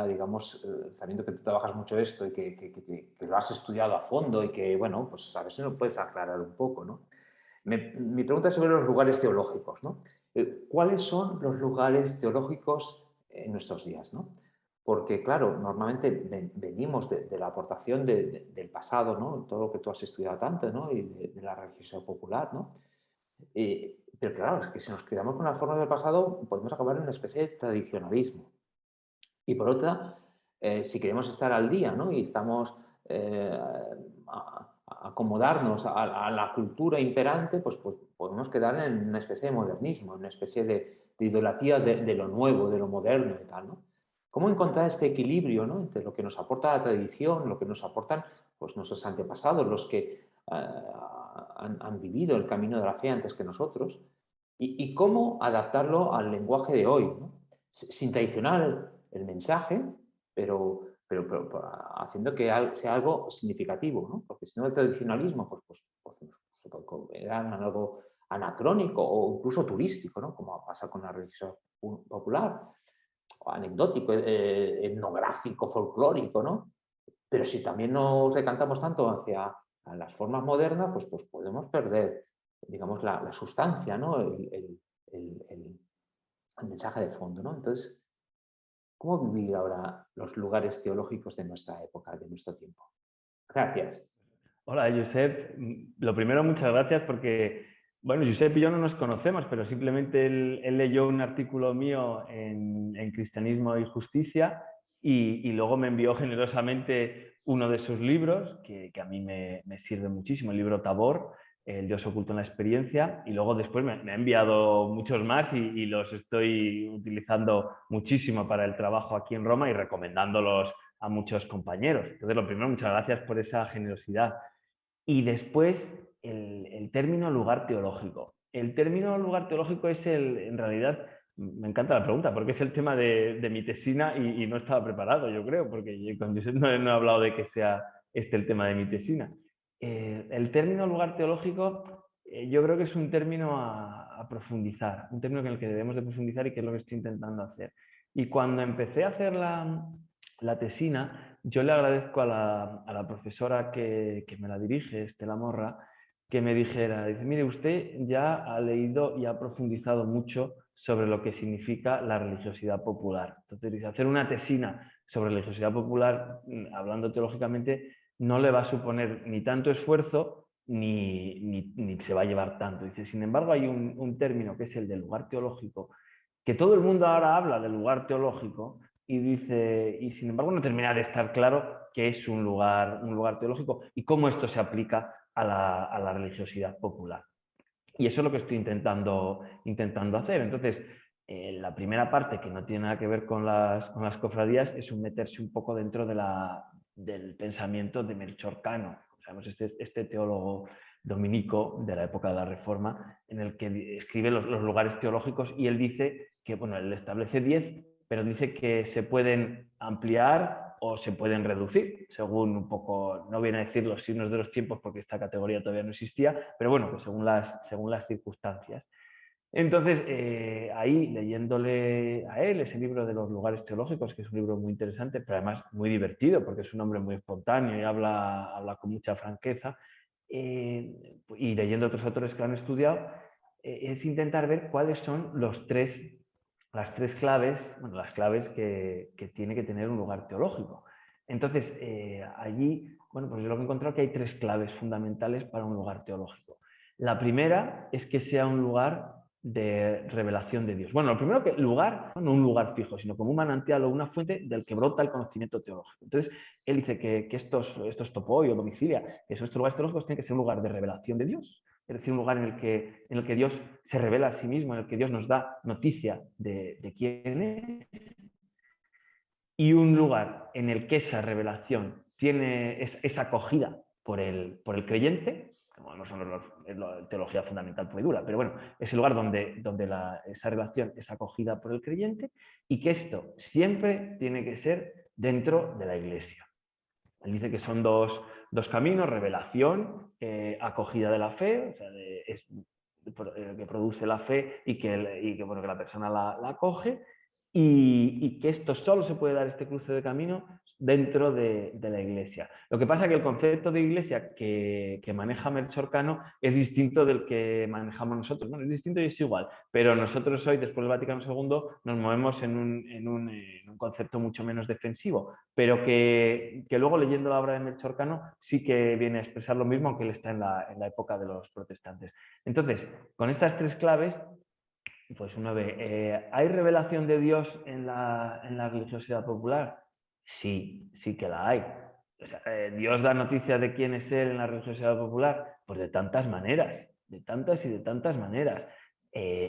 [SPEAKER 5] digamos, sabiendo que tú trabajas mucho esto y que lo has estudiado a fondo y que, bueno, pues a ver si nos puedes aclarar un poco, ¿no? Mi pregunta es sobre los lugares teológicos, ¿no? ¿Cuáles son los lugares teológicos en nuestros días, ¿no? Porque, claro, normalmente venimos de la aportación del pasado, ¿no? Todo lo que tú has estudiado tanto, ¿no? Y de la religiosidad popular, ¿no? Pero claro, es que si nos quedamos con las formas del pasado, podemos acabar en una especie de tradicionalismo. Y por otra, si queremos estar al día, ¿no? Y estamos a acomodarnos a la cultura imperante, pues podemos quedar en una especie de modernismo, en una especie de idolatría de lo nuevo, de lo moderno y tal, ¿no? ¿Cómo encontrar este equilibrio, ¿no? Entre lo que nos aporta la tradición, lo que nos aportan pues, nuestros antepasados, los que han vivido el camino de la fe antes que nosotros, y cómo adaptarlo al lenguaje de hoy, ¿no? Sin traicionar el mensaje, pero haciendo que sea algo significativo, ¿no? Porque si no el tradicionalismo era algo anacrónico o incluso turístico, ¿no? Como pasa con la religión popular, o anecdótico, etnográfico, folclórico, ¿no? Pero si también nos decantamos tanto hacia las formas modernas, pues podemos perder, digamos, la sustancia, ¿no? El mensaje de fondo, ¿no? Entonces, ¿cómo vivir ahora los lugares teológicos de nuestra época, de nuestro tiempo? Gracias.
[SPEAKER 2] Hola, Josep. Lo primero, muchas gracias porque, bueno, Josep y yo no nos conocemos, pero simplemente él leyó un artículo mío en Cristianismo y Justicia y luego me envió generosamente uno de sus libros que a mí me sirve muchísimo, el libro Tabor, El Dios oculto en la experiencia, y luego después me ha enviado muchos más y los estoy utilizando muchísimo para el trabajo aquí en Roma y recomendándolos a muchos compañeros. Entonces, lo primero, muchas gracias por esa generosidad. Y después, el término lugar teológico. El término lugar teológico es en realidad, me encanta la pregunta, porque es el tema de mi tesina y no estaba preparado, yo creo, porque yo con Josep no he hablado de que sea el tema de mi tesina. El término lugar teológico, yo creo que es un término a profundizar, un término en el que debemos de profundizar y que es lo que estoy intentando hacer. Y cuando empecé a hacer la tesina, yo le agradezco a la profesora que me la dirige, Estela Morra, que me dijera, dice, mire, usted ya ha leído y ha profundizado mucho sobre lo que significa la religiosidad popular. Entonces, dice, hacer una tesina sobre religiosidad popular, hablando teológicamente, no le va a suponer ni tanto esfuerzo ni se va a llevar tanto. Dice, sin embargo, hay un término que es el de lugar teológico, que todo el mundo ahora habla del lugar teológico y dice, y sin embargo no termina de estar claro qué es un lugar teológico y cómo esto se aplica a la religiosidad popular. Y eso es lo que estoy intentando hacer. Entonces, la primera parte, que no tiene nada que ver con las cofradías, es meterse un poco dentro del pensamiento de Melchor Cano. sabemos este teólogo dominico de la época de la Reforma, en el que escribe los lugares teológicos, y él dice que, bueno, él establece 10, pero dice que se pueden ampliar o se pueden reducir, según un poco, no viene a decir los signos de los tiempos porque esta categoría todavía no existía, pero bueno, que según las circunstancias. Entonces, ahí leyéndole a él ese libro de los lugares teológicos, que es un libro muy interesante, pero además muy divertido, porque es un hombre muy espontáneo y habla con mucha franqueza, y leyendo otros autores que lo han estudiado, es intentar ver cuáles son las tres claves, bueno, las claves que tiene que tener un lugar teológico. Entonces, allí, bueno, pues yo lo que he encontrado que hay 3 claves fundamentales para un lugar teológico. La primera es que sea un lugar de revelación de Dios. Bueno, lo primero que lugar, no un lugar fijo, sino como un manantial o una fuente del que brota el conocimiento teológico. Entonces, él dice que estos topoi o domicilia, que estos lugares teológicos tienen que ser un lugar de revelación de Dios, es decir, un lugar en el que Dios se revela a sí mismo, en el que Dios nos da noticia de quién es, y un lugar en el que esa revelación es acogida por el creyente, como no son la teología fundamental pura y dura, pero bueno, es el lugar donde esa revelación es acogida por el creyente, y que esto siempre tiene que ser dentro de la Iglesia. Él dice que son dos caminos: revelación, acogida de la fe, o sea, que produce la fe y que la persona la acoge, y que esto solo se puede dar, este cruce de camino, dentro de la Iglesia. Lo que pasa es que el concepto de Iglesia que maneja Melchor Cano es distinto del que manejamos nosotros. Bueno, es distinto y es igual, pero nosotros hoy, después del Vaticano II, nos movemos en un concepto mucho menos defensivo, pero que luego, leyendo la obra de Melchor Cano, sí que viene a expresar lo mismo, aunque él está en la época de los protestantes. Entonces, con estas 3 claves, pues uno ve, ¿hay revelación de Dios en la religiosidad popular? Sí, sí que la hay. O sea, ¿Dios da noticia de quién es Él en la religiosidad popular? Pues de tantas maneras, de tantas y de tantas maneras.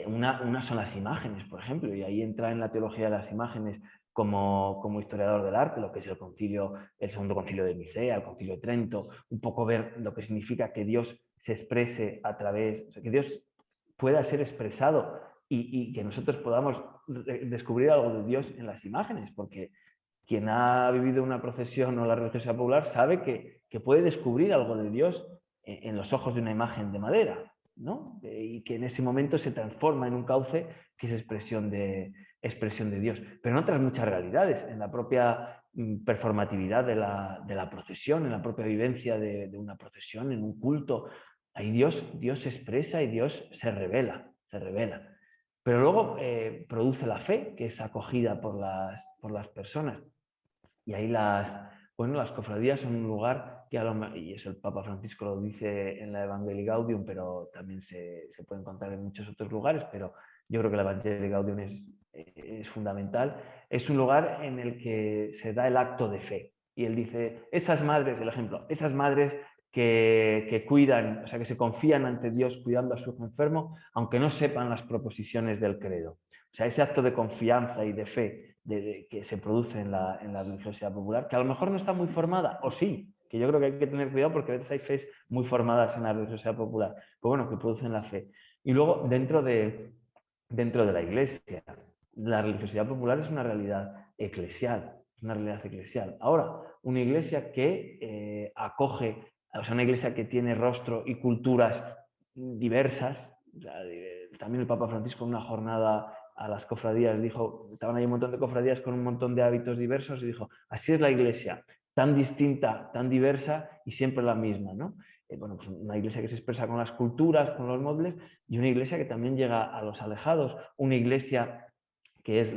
[SPEAKER 2] Una son las imágenes, por ejemplo, y ahí entra en la teología de las imágenes como historiador del arte, lo que es el segundo concilio de Nicea, el concilio de Trento, un poco ver lo que significa que Dios se exprese a través, o sea, que Dios pueda ser expresado, y que nosotros podamos descubrir algo de Dios en las imágenes, porque quien ha vivido una procesión o la religiosidad popular sabe que puede descubrir algo de Dios en los ojos de una imagen de madera, ¿no? Y que en ese momento se transforma en un cauce que es expresión de Dios. Pero en otras muchas realidades, en la propia performatividad de la procesión, en la propia vivencia de una procesión, en un culto, ahí Dios se expresa y Dios se revela. Pero luego produce la fe, que es acogida por las personas. Y ahí las cofradías son un lugar que, y eso el Papa Francisco lo dice en la Evangelii Gaudium, pero también se puede encontrar en muchos otros lugares, pero yo creo que la Evangelii Gaudium es fundamental. Es un lugar en el que se da el acto de fe. Y él dice, esas madres, el ejemplo, esas madres que cuidan, o sea, que se confían ante Dios cuidando a su hijo enfermo, aunque no sepan las proposiciones del credo. O sea, ese acto de confianza y de fe que se produce en la religiosidad popular, que a lo mejor no está muy formada, o sí, que yo creo que hay que tener cuidado porque a veces hay fes muy formadas en la religiosidad popular, pero bueno, que producen la fe. Y luego, dentro de la Iglesia, la religiosidad popular es una realidad eclesial, Ahora, una iglesia que acoge, o sea, una iglesia que tiene rostro y culturas diversas. O sea, también el Papa Francisco en una jornada a las cofradías dijo, estaban ahí un montón de cofradías con un montón de hábitos diversos, y dijo, así es la iglesia, tan distinta, tan diversa y siempre la misma, ¿no? Bueno, pues una iglesia que se expresa con las culturas, con los moldes, y una iglesia que también llega a los alejados, una iglesia que es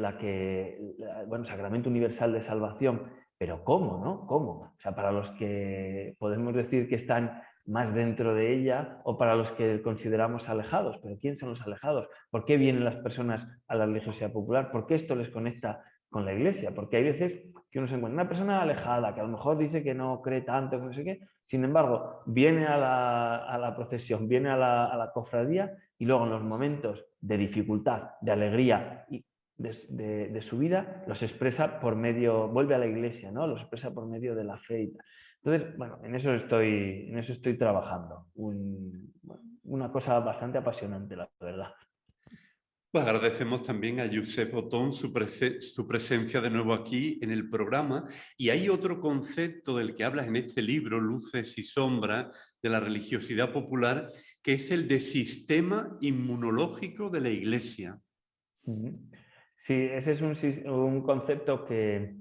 [SPEAKER 2] sacramento universal de salvación. Pero ¿cómo, no? ¿Cómo? O sea, para los que podemos decir que están más dentro de ella, o para los que consideramos alejados. ¿Pero quién son los alejados? ¿Por qué vienen las personas a la religiosidad popular? ¿Por qué esto les conecta con la Iglesia? Porque hay veces que uno se encuentra una persona alejada, que a lo mejor dice que no cree tanto, que no sé qué, sin embargo, viene a la procesión, viene a la cofradía, y luego en los momentos de dificultad, de alegría y de su vida, los expresa por medio, vuelve a la Iglesia, ¿no? Los expresa por medio de la fe. Entonces, bueno, en eso estoy trabajando. Una cosa bastante apasionante, la verdad.
[SPEAKER 1] Pues agradecemos también a Josep Otón su presencia de nuevo aquí en el programa. Y hay otro concepto del que hablas en este libro, Luces y Sombras, de la religiosidad popular, que es el de sistema inmunológico de la Iglesia.
[SPEAKER 2] Sí, ese es un concepto que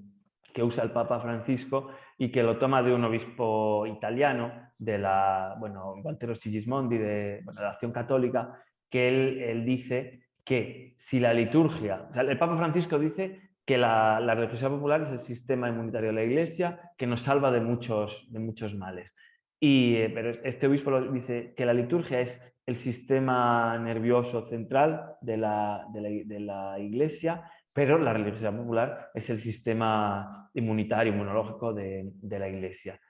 [SPEAKER 2] usa el Papa Francisco y que lo toma de un obispo italiano de Gualtiero Sigismondi, de la Acción Católica, que él dice que si la liturgia, o sea, el Papa Francisco dice que la religiosidad popular es el sistema inmunitario de la Iglesia que nos salva de muchos males. Pero este obispo dice que la liturgia es el sistema nervioso central de la Iglesia, pero la religiosidad popular es el sistema inmunitario, inmunológico de la Iglesia.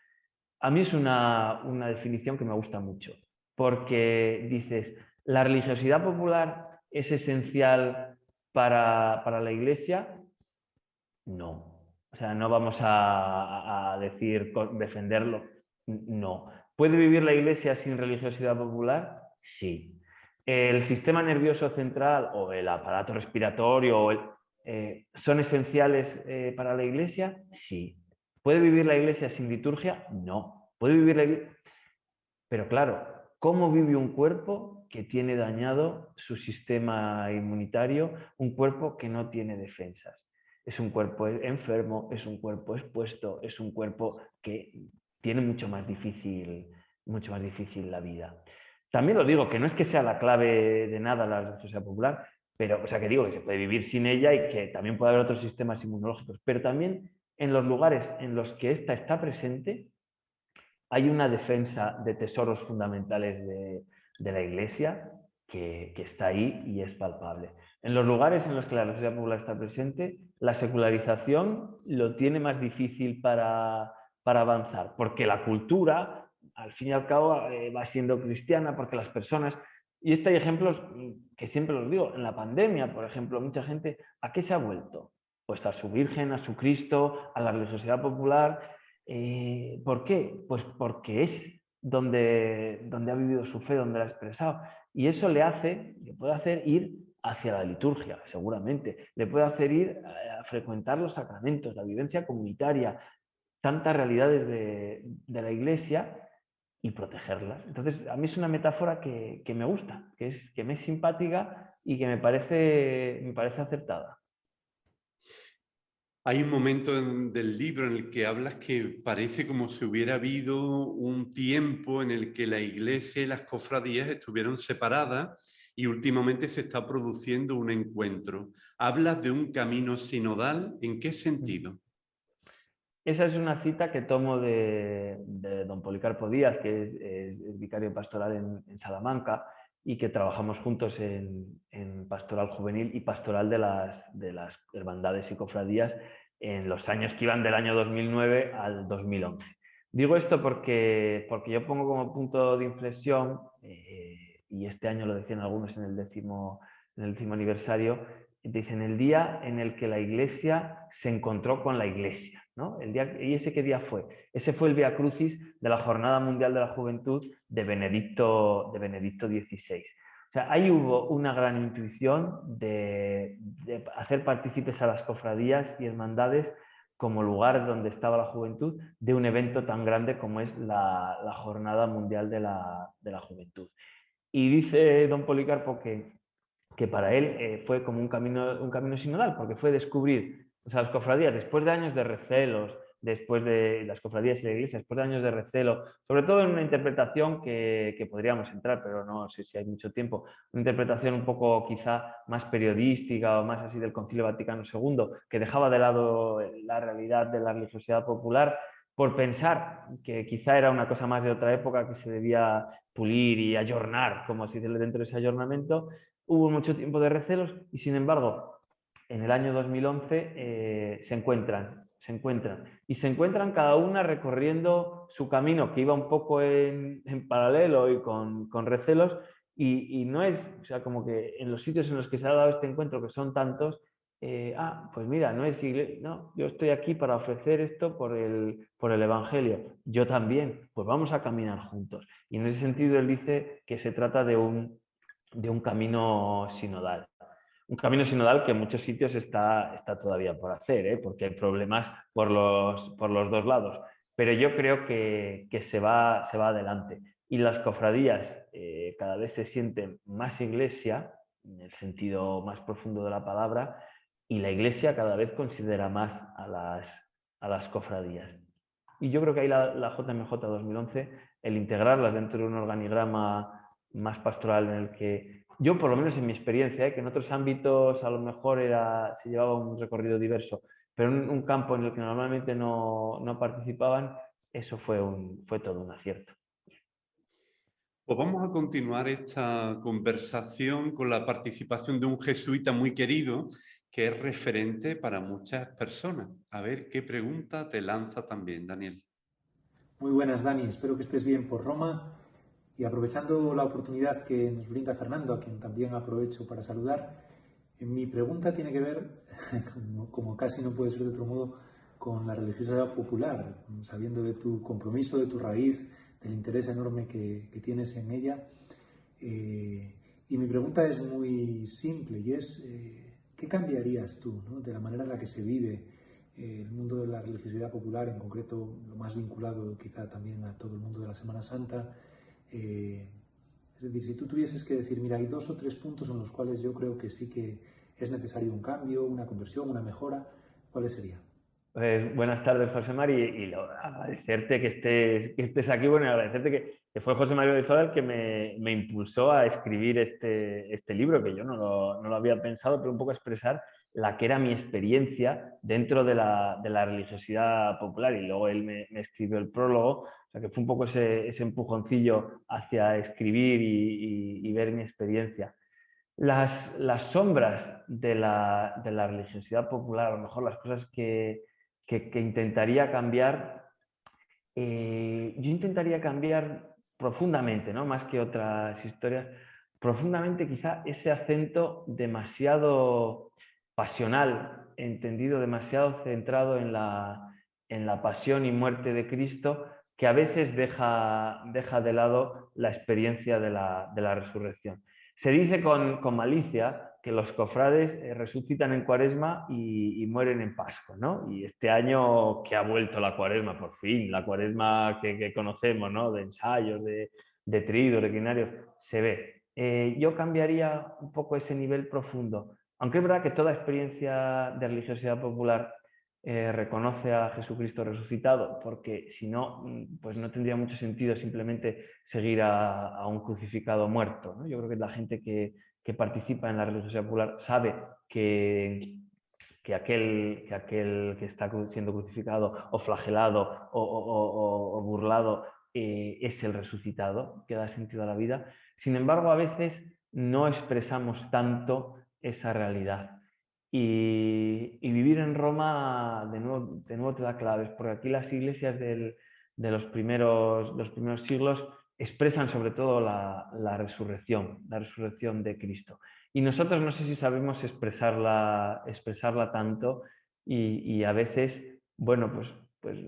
[SPEAKER 2] A mí es una definición que me gusta mucho, porque dices, ¿la religiosidad popular es esencial para la Iglesia? No. O sea, no vamos a defenderlo. No. ¿Puede vivir la Iglesia sin religiosidad popular? Sí. ¿El sistema nervioso central o el aparato respiratorio son esenciales para la Iglesia? Sí. ¿Puede vivir la Iglesia sin liturgia? No. ¿Puede vivir la Iglesia? Pero claro, ¿cómo vive un cuerpo que tiene dañado su sistema inmunitario? Un cuerpo que no tiene defensas. Es un cuerpo enfermo, es un cuerpo expuesto, es un cuerpo que tiene mucho más difícil la vida. También lo digo, que no es que sea la clave de nada la religiosidad popular, pero, o sea, que digo que se puede vivir sin ella y que también puede haber otros sistemas inmunológicos, pero también en los lugares en los que ésta está presente, hay una defensa de tesoros fundamentales de la Iglesia que está ahí y es palpable. En los lugares en los que la religiosidad popular está presente, la secularización lo tiene más difícil para avanzar, porque la cultura, al fin y al cabo, va siendo cristiana, porque las personas... Y hay ejemplos que siempre los digo, en la pandemia, por ejemplo, mucha gente, ¿a qué se ha vuelto? Pues a su Virgen, a su Cristo, a la religiosidad popular. ¿Por qué? Pues porque es donde ha vivido su fe, donde la ha expresado. Y eso le puede hacer ir hacia la liturgia, seguramente. Le puede hacer ir a frecuentar los sacramentos, la vivencia comunitaria, tantas realidades de la Iglesia y protegerlas. Entonces, a mí es una metáfora que me gusta, que me es simpática y que me parece acertada.
[SPEAKER 1] Hay un momento del libro en el que hablas que parece como si hubiera habido un tiempo en el que la Iglesia y las cofradías estuvieron separadas y últimamente se está produciendo un encuentro. ¿Hablas de un camino sinodal? ¿En qué sentido?
[SPEAKER 2] Esa es una cita que tomo de don Policarpo Díaz, que es vicario pastoral en Salamanca y que trabajamos juntos en pastoral juvenil y pastoral de las hermandades y cofradías en los años que iban del año 2009 al 2011. Digo esto porque yo pongo como punto de inflexión, y este año lo decían algunos en el décimo aniversario, dicen el día en el que la Iglesia se encontró con la Iglesia, ¿no? ¿Y ese qué día fue? Ese fue el Vía Crucis de la Jornada Mundial de la Juventud de Benedicto XVI. O sea, ahí hubo una gran intuición de hacer partícipes a las cofradías y hermandades como lugar donde estaba la juventud de un evento tan grande como es la Jornada Mundial de la Juventud. Y dice don Policarpo que para él fue como un camino sinodal, porque fue descubrir, o sea, las cofradías, después de años de recelos, después de las cofradías y la Iglesia, después de años de recelo, sobre todo en una interpretación que podríamos entrar, pero no sé si hay mucho tiempo, una interpretación un poco quizá más periodística o más así del Concilio Vaticano II, que dejaba de lado la realidad de la religiosidad popular por pensar que quizá era una cosa más de otra época que se debía pulir y ayornar, como se dice dentro de ese ayornamiento. Hubo mucho tiempo de recelos y, sin embargo, en el año 2011 se encuentran y se encuentran cada una recorriendo su camino, que iba un poco en paralelo y con recelos, y no es, o sea, como que en los sitios en los que se ha dado este encuentro, que son tantos, pues mira, no es iglesia, no, yo estoy aquí para ofrecer esto por el Evangelio, yo también, pues vamos a caminar juntos. Y en ese sentido él dice que se trata de un camino sinodal. Un camino sinodal que en muchos sitios está todavía por hacer, porque hay problemas por los dos lados. Pero yo creo que se va adelante. Y las cofradías cada vez se sienten más iglesia, en el sentido más profundo de la palabra, y la iglesia cada vez considera más a las cofradías. Y yo creo que ahí la JMJ 2011, el integrarlas dentro de un organigrama más pastoral en el que yo, por lo menos en mi experiencia, que en otros ámbitos a lo mejor se llevaba un recorrido diverso, pero en un campo en el que normalmente no participaban, eso fue todo un acierto.
[SPEAKER 1] Pues vamos a continuar esta conversación con la participación de un jesuita muy querido que es referente para muchas personas. A ver qué pregunta te lanza también, Daniel.
[SPEAKER 6] Muy buenas, Dani. Espero que estés bien por Roma. Y aprovechando la oportunidad que nos brinda Fernando, a quien también aprovecho para saludar, mi pregunta tiene que ver, como casi no puede ser de otro modo, con la religiosidad popular, sabiendo de tu compromiso, de tu raíz, del interés enorme que tienes en ella. Y mi pregunta es muy simple y es, ¿qué cambiarías tú, ¿no?, de la manera en la que se vive el mundo de la religiosidad popular, en concreto lo más vinculado quizá también a todo el mundo de la Semana Santa? Es decir, si tú tuvieses que decir, mira, hay 2 o 3 puntos en los cuales yo creo que sí que es necesario un cambio, una conversión, una mejora, ¿cuáles serían?
[SPEAKER 2] Pues buenas tardes, José Mari, y agradecerte que estés aquí, bueno, y agradecerte que fue José María Orizola el que me impulsó a escribir este libro, que yo no lo había pensado, pero un poco expresar la que era mi experiencia dentro de la religiosidad popular, y luego él me escribió el prólogo, o sea que fue un poco ese empujoncillo hacia escribir y ver mi experiencia. Las sombras de la religiosidad popular, a lo mejor las cosas que intentaría cambiar, yo intentaría cambiar profundamente, ¿no?, más que otras historias, profundamente quizá ese acento demasiado pasional, entendido, demasiado centrado en la pasión y muerte de Cristo, que a veces deja de lado la experiencia de la resurrección. Se dice con malicia que los cofrades resucitan en Cuaresma y mueren en Pascua, ¿no? Y este año que ha vuelto la Cuaresma, por fin, la Cuaresma que conocemos, ¿no?, de ensayos, de tridos, de quinarios, se ve. Yo cambiaría un poco ese nivel profundo, aunque es verdad que toda experiencia de religiosidad popular reconoce a Jesucristo resucitado, porque si no, pues no tendría mucho sentido simplemente seguir a un crucificado muerto, ¿no? Yo creo que la gente que participa en la religiosidad popular sabe que aquel que está siendo crucificado o flagelado o burlado es el resucitado, que da sentido a la vida. Sin embargo, a veces no expresamos tanto esa realidad. Y vivir en Roma de nuevo te da claves, porque aquí las iglesias de los primeros siglos expresan sobre todo la resurrección de Cristo. Y nosotros no sé si sabemos expresarla tanto y a veces, bueno, pues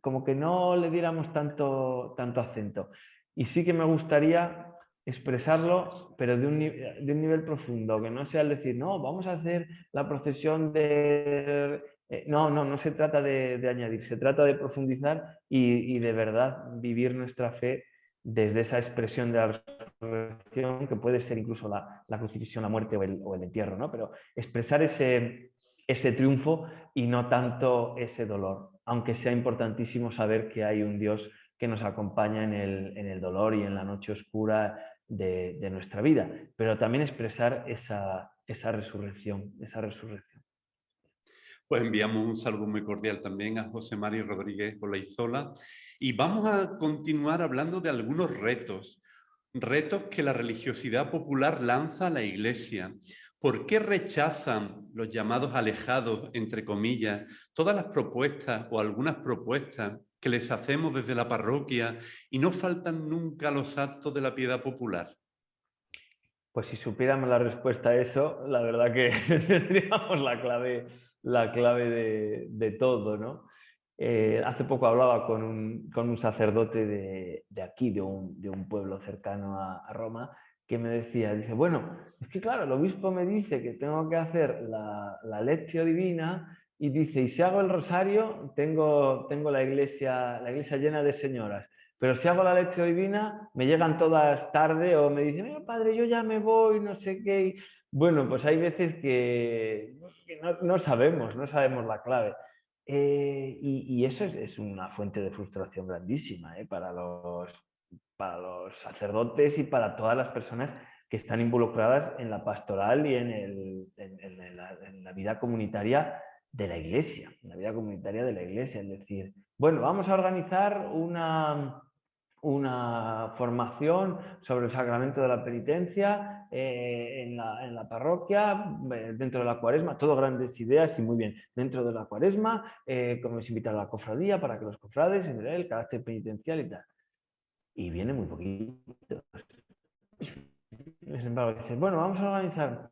[SPEAKER 2] como que no le diéramos tanto acento. Y sí que me gustaría expresarlo, pero de un nivel profundo, que no sea el decir, no, vamos a hacer la procesión de... No se trata de añadir, se trata de profundizar y de verdad vivir nuestra fe desde esa expresión de la resurrección, que puede ser incluso la crucifixión, la muerte o el entierro, ¿no? Pero expresar ese triunfo y no tanto ese dolor, aunque sea importantísimo saber que hay un Dios que nos acompaña en el dolor y en la noche oscura de nuestra vida, pero también expresar esa resurrección.
[SPEAKER 1] Pues enviamos un saludo muy cordial también a José Mari Rodríguez Olaizola y vamos a continuar hablando de algunos retos que la religiosidad popular lanza a la Iglesia. ¿Por qué rechazan los llamados alejados, entre comillas, todas las propuestas o algunas propuestas que les hacemos desde la parroquia y no faltan nunca los actos de la piedad popular?
[SPEAKER 2] Pues si supiéramos la respuesta a eso, la verdad que tendríamos la clave de todo, ¿no? Hace poco hablaba con un sacerdote de aquí, de un pueblo cercano a Roma, que me decía, dice, bueno, es que claro, el obispo me dice que tengo que hacer la Lectio Divina y dice, y si hago el rosario, tengo la iglesia llena de señoras. Pero si hago la Lectio Divina, me llegan todas tarde o me dicen, padre, yo ya me voy, no sé qué. Bueno, pues hay veces que no sabemos la clave. Y eso es una fuente de frustración grandísima, para los sacerdotes y para todas las personas que están involucradas en la pastoral y en la vida comunitaria de la Iglesia, en la vida comunitaria de la Iglesia. Es decir, bueno, vamos a organizar una formación sobre el sacramento de la penitencia en la parroquia, dentro de la Cuaresma, todo grandes ideas y muy bien. Dentro de la Cuaresma, como es invitar a la cofradía para que los cofrades, en el carácter penitencial y tal. Y viene muy poquito. Sin embargo, dices, bueno, vamos a organizar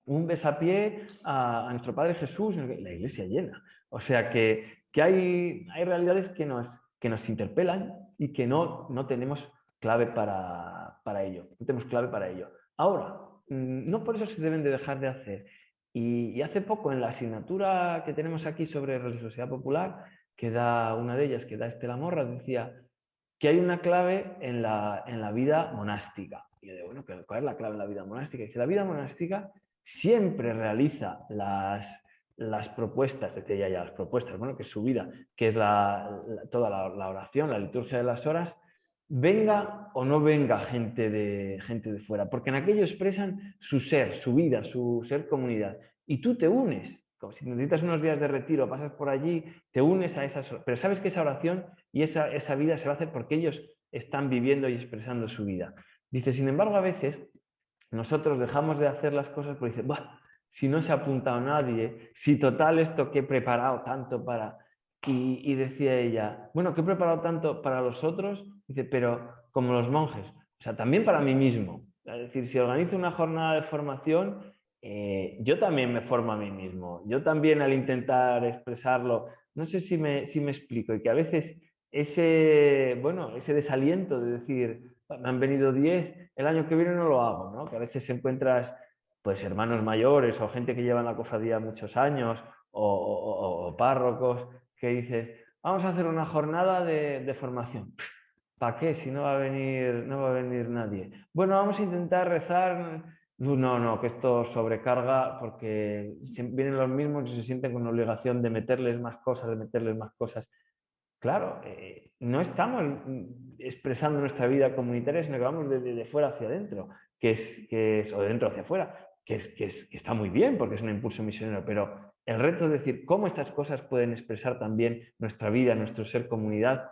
[SPEAKER 2] un besapié a nuestro Padre Jesús, la iglesia llena. O sea que hay realidades que nos interpelan y que no tenemos clave para ello. No tenemos clave para ello. Ahora, no por eso se deben de dejar de hacer. Y hace poco, en la asignatura que tenemos aquí sobre religiosidad popular, una de ellas, que da Estela Morra, decía que hay una clave en la vida monástica. Y yo digo, bueno, ¿cuál es la clave en la vida monástica? Y dice, la vida monástica siempre realiza las propuestas, decía ella, las propuestas, bueno, que es su vida, que es toda la oración, la liturgia de las horas, venga o no venga gente de fuera, porque en aquello expresan su ser, su vida, su ser comunidad. Y tú te unes, como si necesitas unos días de retiro, pasas por allí, te unes a esas, pero sabes que esa oración y esa vida se va a hacer porque ellos están viviendo y expresando su vida. Dice, sin embargo, a veces nosotros dejamos de hacer las cosas porque dicen, si no se ha apuntado nadie, si total esto que he preparado tanto para... Y decía ella, bueno, que he preparado tanto para los otros, dice, pero como los monjes, o sea, también para mí mismo. Es decir, si organizo una jornada de formación, yo también me formo a mí mismo. Yo también al intentar expresarlo, no sé si me explico, y que a veces ese desaliento de decir, me han venido 10, el año que viene no lo hago, ¿no? Que a veces encuentras pues hermanos mayores o gente que lleva en la cofradía muchos años o párrocos que dices, vamos a hacer una jornada de formación. ¿Para qué? Si no va a venir nadie. Bueno, vamos a intentar rezar. No, que esto sobrecarga porque vienen los mismos y se sienten con la obligación de meterles más cosas. Claro, no estamos expresando nuestra vida comunitaria, sino que vamos de fuera hacia adentro, o de dentro hacia afuera, que está muy bien porque es un impulso misionero, pero el reto es decir cómo estas cosas pueden expresar también nuestra vida, nuestro ser comunidad,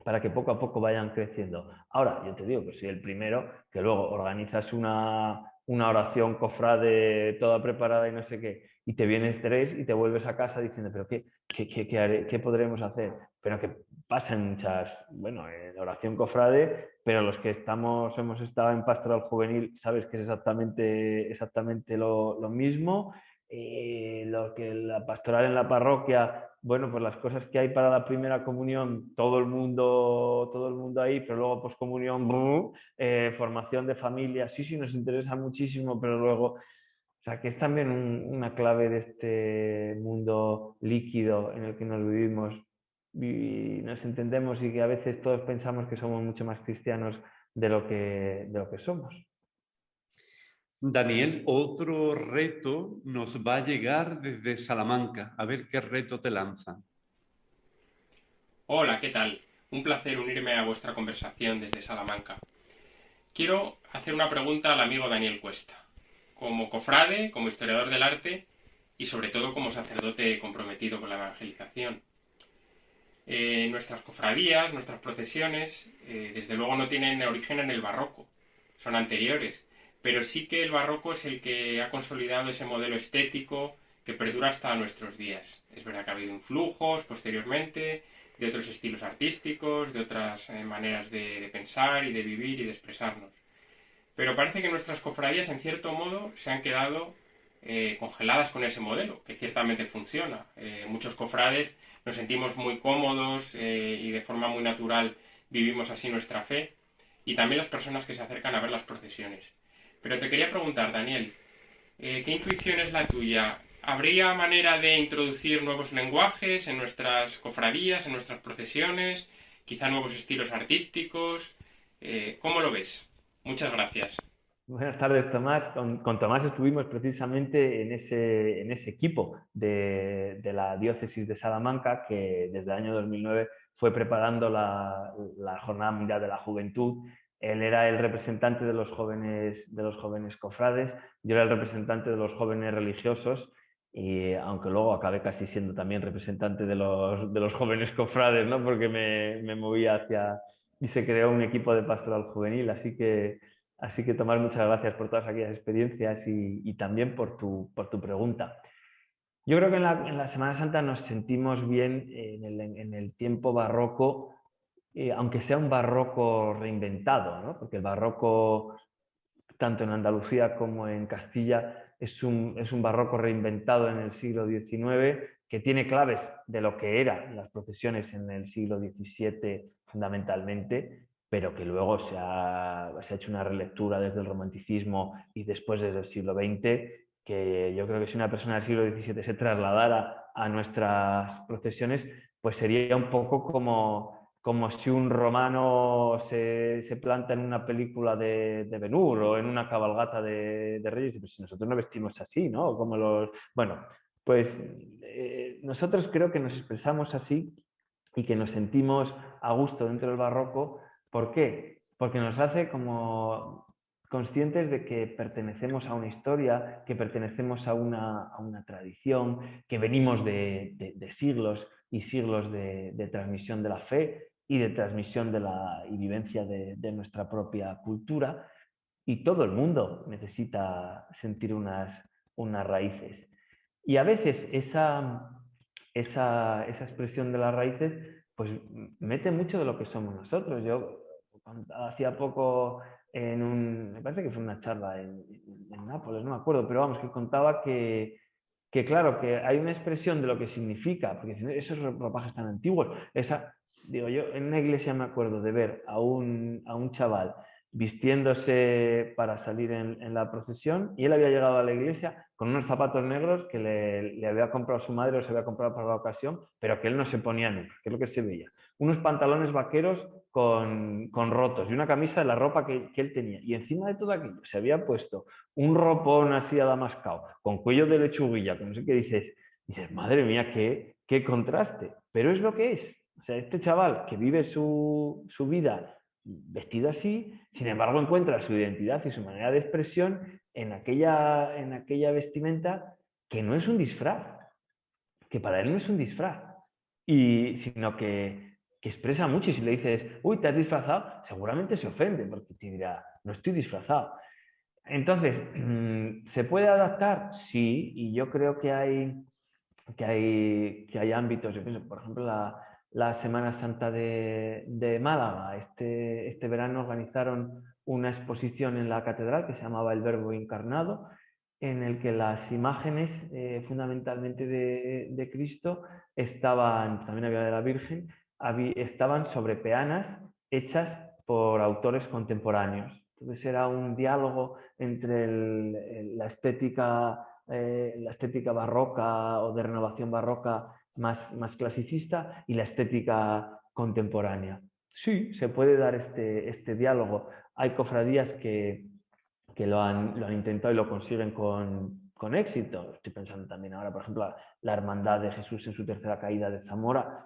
[SPEAKER 2] para que poco a poco vayan creciendo. Ahora, yo te digo que soy el primero que luego organizas una oración cofrade toda preparada y no sé qué, y te vienes 3 y te vuelves a casa diciendo, pero ¿qué podremos hacer? Pero que pasan muchas, bueno, en oración cofrade, pero los que hemos estado en pastoral juvenil, sabes que es exactamente lo mismo. Lo que la pastoral en la parroquia, bueno, pues las cosas que hay para la primera comunión, todo el mundo ahí, pero luego poscomunión, formación de familia, sí, nos interesa muchísimo, pero luego, o sea, que es también una clave de este mundo líquido en el que nos vivimos y nos entendemos y que a veces todos pensamos que somos mucho más cristianos de lo que somos.
[SPEAKER 1] Daniel, otro reto nos va a llegar desde Salamanca. A ver qué reto te lanzan.
[SPEAKER 7] Hola, ¿qué tal? Un placer unirme a vuestra conversación desde Salamanca. Quiero hacer una pregunta al amigo Daniel Cuesta. Como cofrade, como historiador del arte y sobre todo como sacerdote comprometido con la evangelización. Nuestras cofradías, nuestras procesiones, desde luego no tienen origen en el barroco, son anteriores. Pero sí que el barroco es el que ha consolidado ese modelo estético que perdura hasta nuestros días. Es verdad que ha habido influjos posteriormente de otros estilos artísticos, de otras maneras de pensar y de vivir y de expresarnos. pero parece que nuestras cofradías en cierto modo se han quedado congeladas con ese modelo, que ciertamente funciona. Muchos cofrades nos sentimos muy cómodos y de forma muy natural vivimos así nuestra fe, y también las personas que se acercan a ver las procesiones. Pero te quería preguntar, Daniel, ¿qué intuición es la tuya? ¿Habría manera de introducir nuevos lenguajes en nuestras cofradías, en nuestras procesiones? ¿Quizá nuevos estilos artísticos? ¿Cómo lo ves? Muchas gracias.
[SPEAKER 2] Buenas tardes, Tomás. Con Tomás estuvimos precisamente en ese equipo de la diócesis de Salamanca, que desde el año 2009 fue preparando la Jornada Mundial de la Juventud. Él era el representante de los jóvenes cofrades, yo era el representante de los jóvenes religiosos, y aunque luego acabé casi siendo también representante de los jóvenes cofrades, ¿no? Porque me movía hacia... y se creó un equipo de pastoral juvenil, Así que, Tomás, muchas gracias por todas aquellas experiencias y también por tu pregunta. Yo creo que en la Semana Santa nos sentimos bien en el tiempo barroco, aunque sea un barroco reinventado, ¿no? Porque el barroco, tanto en Andalucía como en Castilla, es un barroco reinventado en el siglo XIX, que tiene claves de lo que eran las procesiones en el siglo XVII fundamentalmente, pero que luego se ha hecho una relectura desde el romanticismo y después desde el siglo XX, que yo creo que si una persona del siglo XVII se trasladara a nuestras procesiones, pues sería un poco como si un romano se planta en una película de Ben-Hur o en una cabalgata de Reyes, y pues si nosotros no vestimos así, ¿no? Bueno, pues nosotros creo que nos expresamos así y que nos sentimos a gusto dentro del barroco. ¿Por qué? Porque nos hace como conscientes de que pertenecemos a una historia, que pertenecemos a una tradición, que venimos de siglos y siglos de transmisión de la fe y de transmisión y vivencia de nuestra propia cultura, y todo el mundo necesita sentir unas raíces. Y a veces esa expresión de las raíces pues mete mucho de lo que somos nosotros. Yo hacía poco me parece que fue una charla en Nápoles, no me acuerdo, pero vamos, que contaba que claro, que hay una expresión de lo que significa, porque esos ropajes tan antiguos, digo yo, en una iglesia me acuerdo de ver a un chaval vistiéndose para salir en la procesión, y él había llegado a la iglesia con unos zapatos negros que le había comprado su madre o se había comprado para la ocasión, pero que él no se ponía nunca, que es lo que se veía. Unos pantalones vaqueros con rotos y una camisa de la ropa que él tenía. Y encima de todo aquello se había puesto un ropón así adamascado, con cuello de lechuguilla, que no sé qué dices, madre mía, qué contraste. Pero es lo que es. O sea, este chaval que vive su vida vestido así, sin embargo encuentra su identidad y su manera de expresión en aquella vestimenta, que no es un disfraz, que para él no es un disfraz, sino que expresa mucho. Y si le dices, uy, ¿te has disfrazado?, seguramente se ofende, porque te dirá, no estoy disfrazado. Entonces, ¿se puede adaptar? Sí, y yo creo que hay ámbitos. Yo pienso, por ejemplo, la Semana Santa de Málaga. Este verano organizaron una exposición en la catedral que se llamaba El Verbo Encarnado, en el que las imágenes fundamentalmente de Cristo estaban, también había de la Virgen, estaban sobre peanas hechas por autores contemporáneos. Entonces era un diálogo entre la estética barroca o de renovación barroca más clasicista y la estética contemporánea. Sí, se puede dar este diálogo. Hay cofradías que lo han intentado y lo consiguen con éxito. Estoy pensando también ahora, por ejemplo, la Hermandad de Jesús en su tercera caída de Zamora.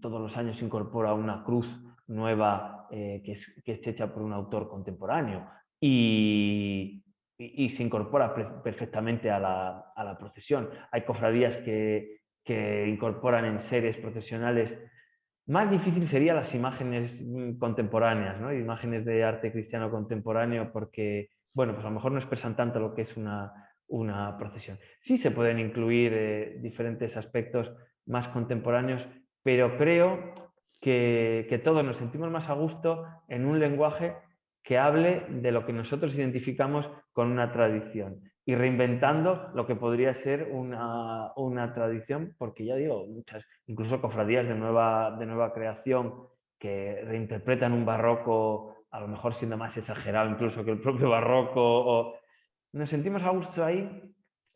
[SPEAKER 2] Todos los años incorpora una cruz nueva que es hecha por un autor contemporáneo y se incorpora perfectamente a la procesión. Hay cofradías que incorporan en series procesionales. Más difícil serían las imágenes contemporáneas, ¿no? Imágenes de arte cristiano contemporáneo, porque, bueno, pues a lo mejor no expresan tanto lo que es una procesión. Sí se pueden incluir diferentes aspectos más contemporáneos, pero creo que todos nos sentimos más a gusto en un lenguaje que hable de lo que nosotros identificamos con una tradición y reinventando lo que podría ser una tradición, porque ya digo, muchas, incluso cofradías de nueva creación que reinterpretan un barroco, a lo mejor siendo más exagerado incluso que el propio barroco. Nos sentimos a gusto ahí.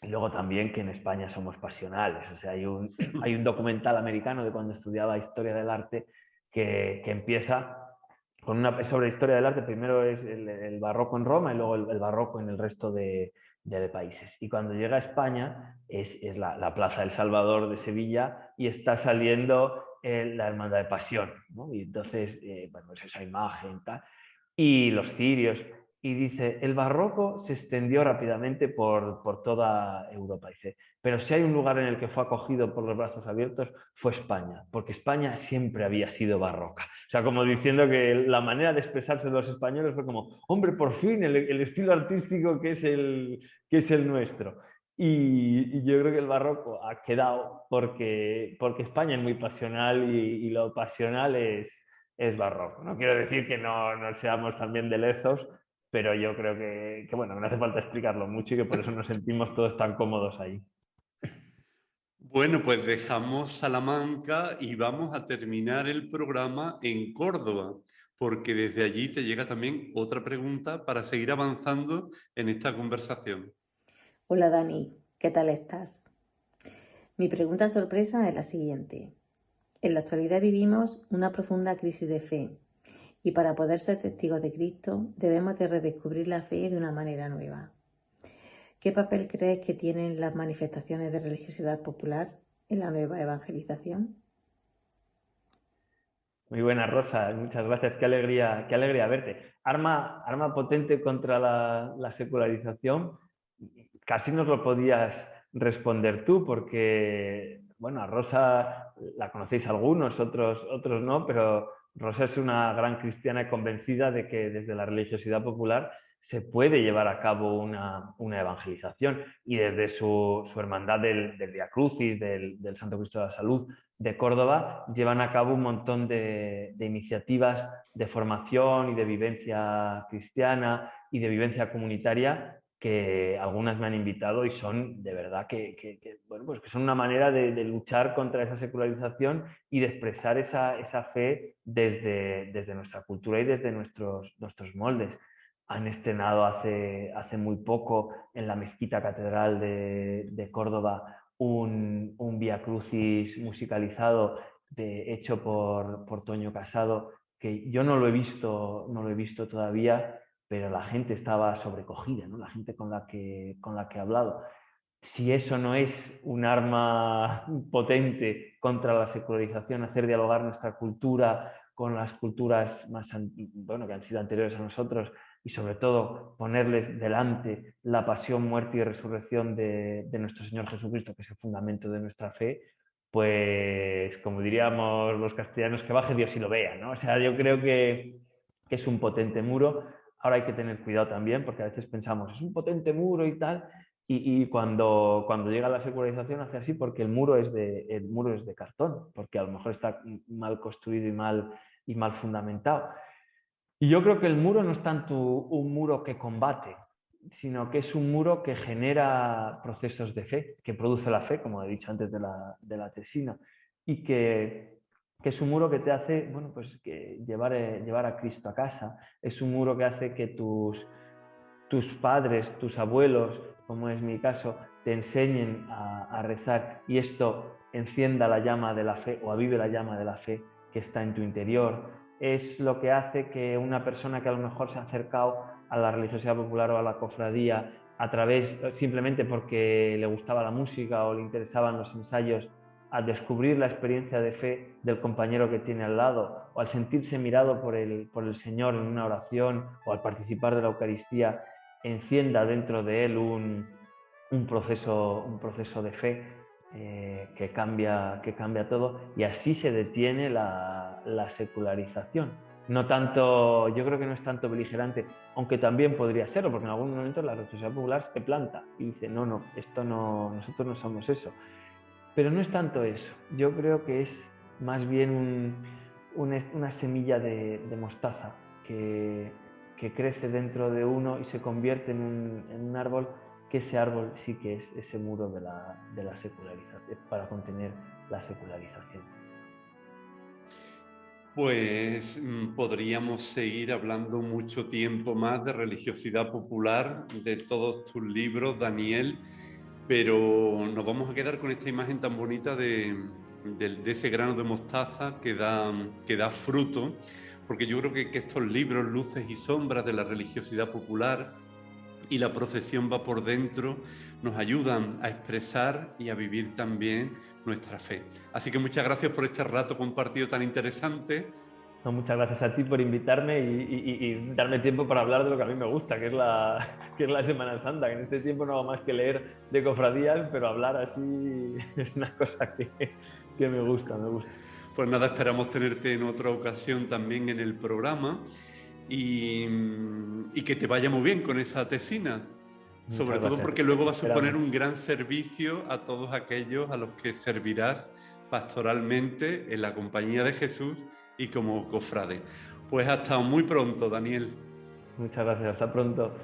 [SPEAKER 2] Y luego también que en España somos pasionales. O sea, hay un documental americano de cuando estudiaba Historia del Arte que empieza con sobre historia del arte. Primero es el barroco en Roma y luego el barroco en el resto de países. Y cuando llega a España es la Plaza del Salvador de Sevilla y está saliendo la Hermandad de Pasión, ¿no? Y entonces, bueno, es esa imagen tal, y los cirios. Y dice, el barroco se extendió rápidamente por toda Europa. Dice, pero si hay un lugar en el que fue acogido por los brazos abiertos, fue España, porque España siempre había sido barroca. O sea, como diciendo que la manera de expresarse de los españoles fue como, hombre, por fin, el estilo artístico que es el nuestro. Y yo creo que el barroco ha quedado porque España es muy pasional y lo pasional es barroco. No quiero decir que no seamos también de lezos, pero yo creo que bueno, no hace falta explicarlo mucho y que por eso nos sentimos todos tan cómodos ahí.
[SPEAKER 1] Bueno, pues dejamos Salamanca y vamos a terminar el programa en Córdoba, porque desde allí te llega también otra pregunta para seguir avanzando en esta conversación.
[SPEAKER 8] Hola Dani, ¿qué tal estás? Mi pregunta sorpresa es la siguiente. En la actualidad vivimos una profunda crisis de fe y para poder ser testigos de Cristo debemos de redescubrir la fe de una manera nueva. ¿Qué papel crees que tienen las manifestaciones de religiosidad popular en la nueva evangelización?
[SPEAKER 2] Muy buena, Rosa, muchas gracias, qué alegría verte. Arma potente contra la secularización, casi nos lo podías responder tú, porque, bueno, a Rosa la conocéis algunos, otros no, pero Rosa es una gran cristiana y convencida de que desde la religiosidad popular se puede llevar a cabo una evangelización, y desde su hermandad del Vía Crucis, del Santo Cristo de la Salud de Córdoba, llevan a cabo un montón de iniciativas de formación y de vivencia cristiana y de vivencia comunitaria, que algunas me han invitado y son de verdad bueno, pues que son una manera de luchar contra esa secularización y de expresar esa fe desde nuestra cultura y desde nuestros moldes. Han estrenado hace muy poco en la Mezquita Catedral de Córdoba un Vía Crucis musicalizado hecho por Toño Casado, que yo no lo he visto todavía, pero la gente estaba sobrecogida, ¿no? La gente con la que he hablado. Si eso no es un arma potente contra la secularización, hacer dialogar nuestra cultura con las culturas que han sido anteriores a nosotros, y sobre todo ponerles delante la pasión, muerte y resurrección de nuestro Señor Jesucristo, que es el fundamento de nuestra fe, pues como diríamos los castellanos, que baje Dios y lo vea, ¿no? O sea, yo creo que es un potente muro. Ahora hay que tener cuidado también, porque a veces pensamos, es un potente muro y tal, y cuando llega la secularización hace así porque el muro es de cartón, porque a lo mejor está mal construido y mal fundamentado. Y yo creo que el muro no es tanto un muro que combate, sino que es un muro que genera procesos de fe, que produce la fe, como he dicho antes de la tesina, y que es un muro que te hace, bueno, pues que llevar a Cristo a casa. Es un muro que hace que tus padres, tus abuelos, como es mi caso, te enseñen a rezar, y esto encienda la llama de la fe o avive la llama de la fe que está en tu interior. Es lo que hace que una persona que a lo mejor se ha acercado a la religiosidad popular o a la cofradía simplemente porque le gustaba la música o le interesaban los ensayos, al descubrir la experiencia de fe del compañero que tiene al lado, o al sentirse mirado por el Señor en una oración, o al participar de la Eucaristía, encienda dentro de él un proceso de fe que cambia todo, y así se detiene la secularización. No tanto, yo creo que no es tanto beligerante, aunque también podría serlo, porque en algún momento la religiosidad popular se planta y dice, no, nosotros no somos eso. Pero no es tanto eso, yo creo que es más bien una semilla de mostaza que que crece dentro de uno y se convierte en un árbol, que ese árbol sí que es ese muro de la secularización, para contener la secularización.
[SPEAKER 1] Pues podríamos seguir hablando mucho tiempo más de religiosidad popular, de todos tus libros, Daniel, pero nos vamos a quedar con esta imagen tan bonita de ese grano de mostaza que da fruto, porque yo creo que estos libros, Luces y Sombras de la religiosidad popular y La procesión va por dentro, nos ayudan a expresar y a vivir también nuestra fe. Así que muchas gracias por este rato compartido tan interesante.
[SPEAKER 2] No, muchas gracias a ti por invitarme y darme tiempo para hablar de lo que a mí me gusta, que es la Semana Santa, que en este tiempo no hago más que leer de cofradías, pero hablar así es una cosa que me gusta.
[SPEAKER 1] Pues nada, esperamos tenerte en otra ocasión también en el programa y que te vaya muy bien con esa tesina. Sobre todo porque luego va a suponer un gran servicio a todos aquellos a los que servirás pastoralmente en la compañía de Jesús y como cofrade. Pues hasta muy pronto, Daniel.
[SPEAKER 2] Muchas gracias, hasta pronto.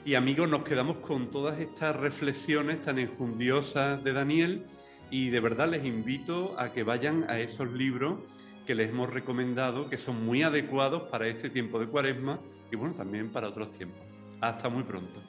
[SPEAKER 1] Y amigos, nos quedamos con todas estas reflexiones tan enjundiosas de Daniel y de verdad les invito a que vayan a esos libros que les hemos recomendado, que son muy adecuados para este tiempo de Cuaresma y bueno, también para otros tiempos. Hasta muy pronto.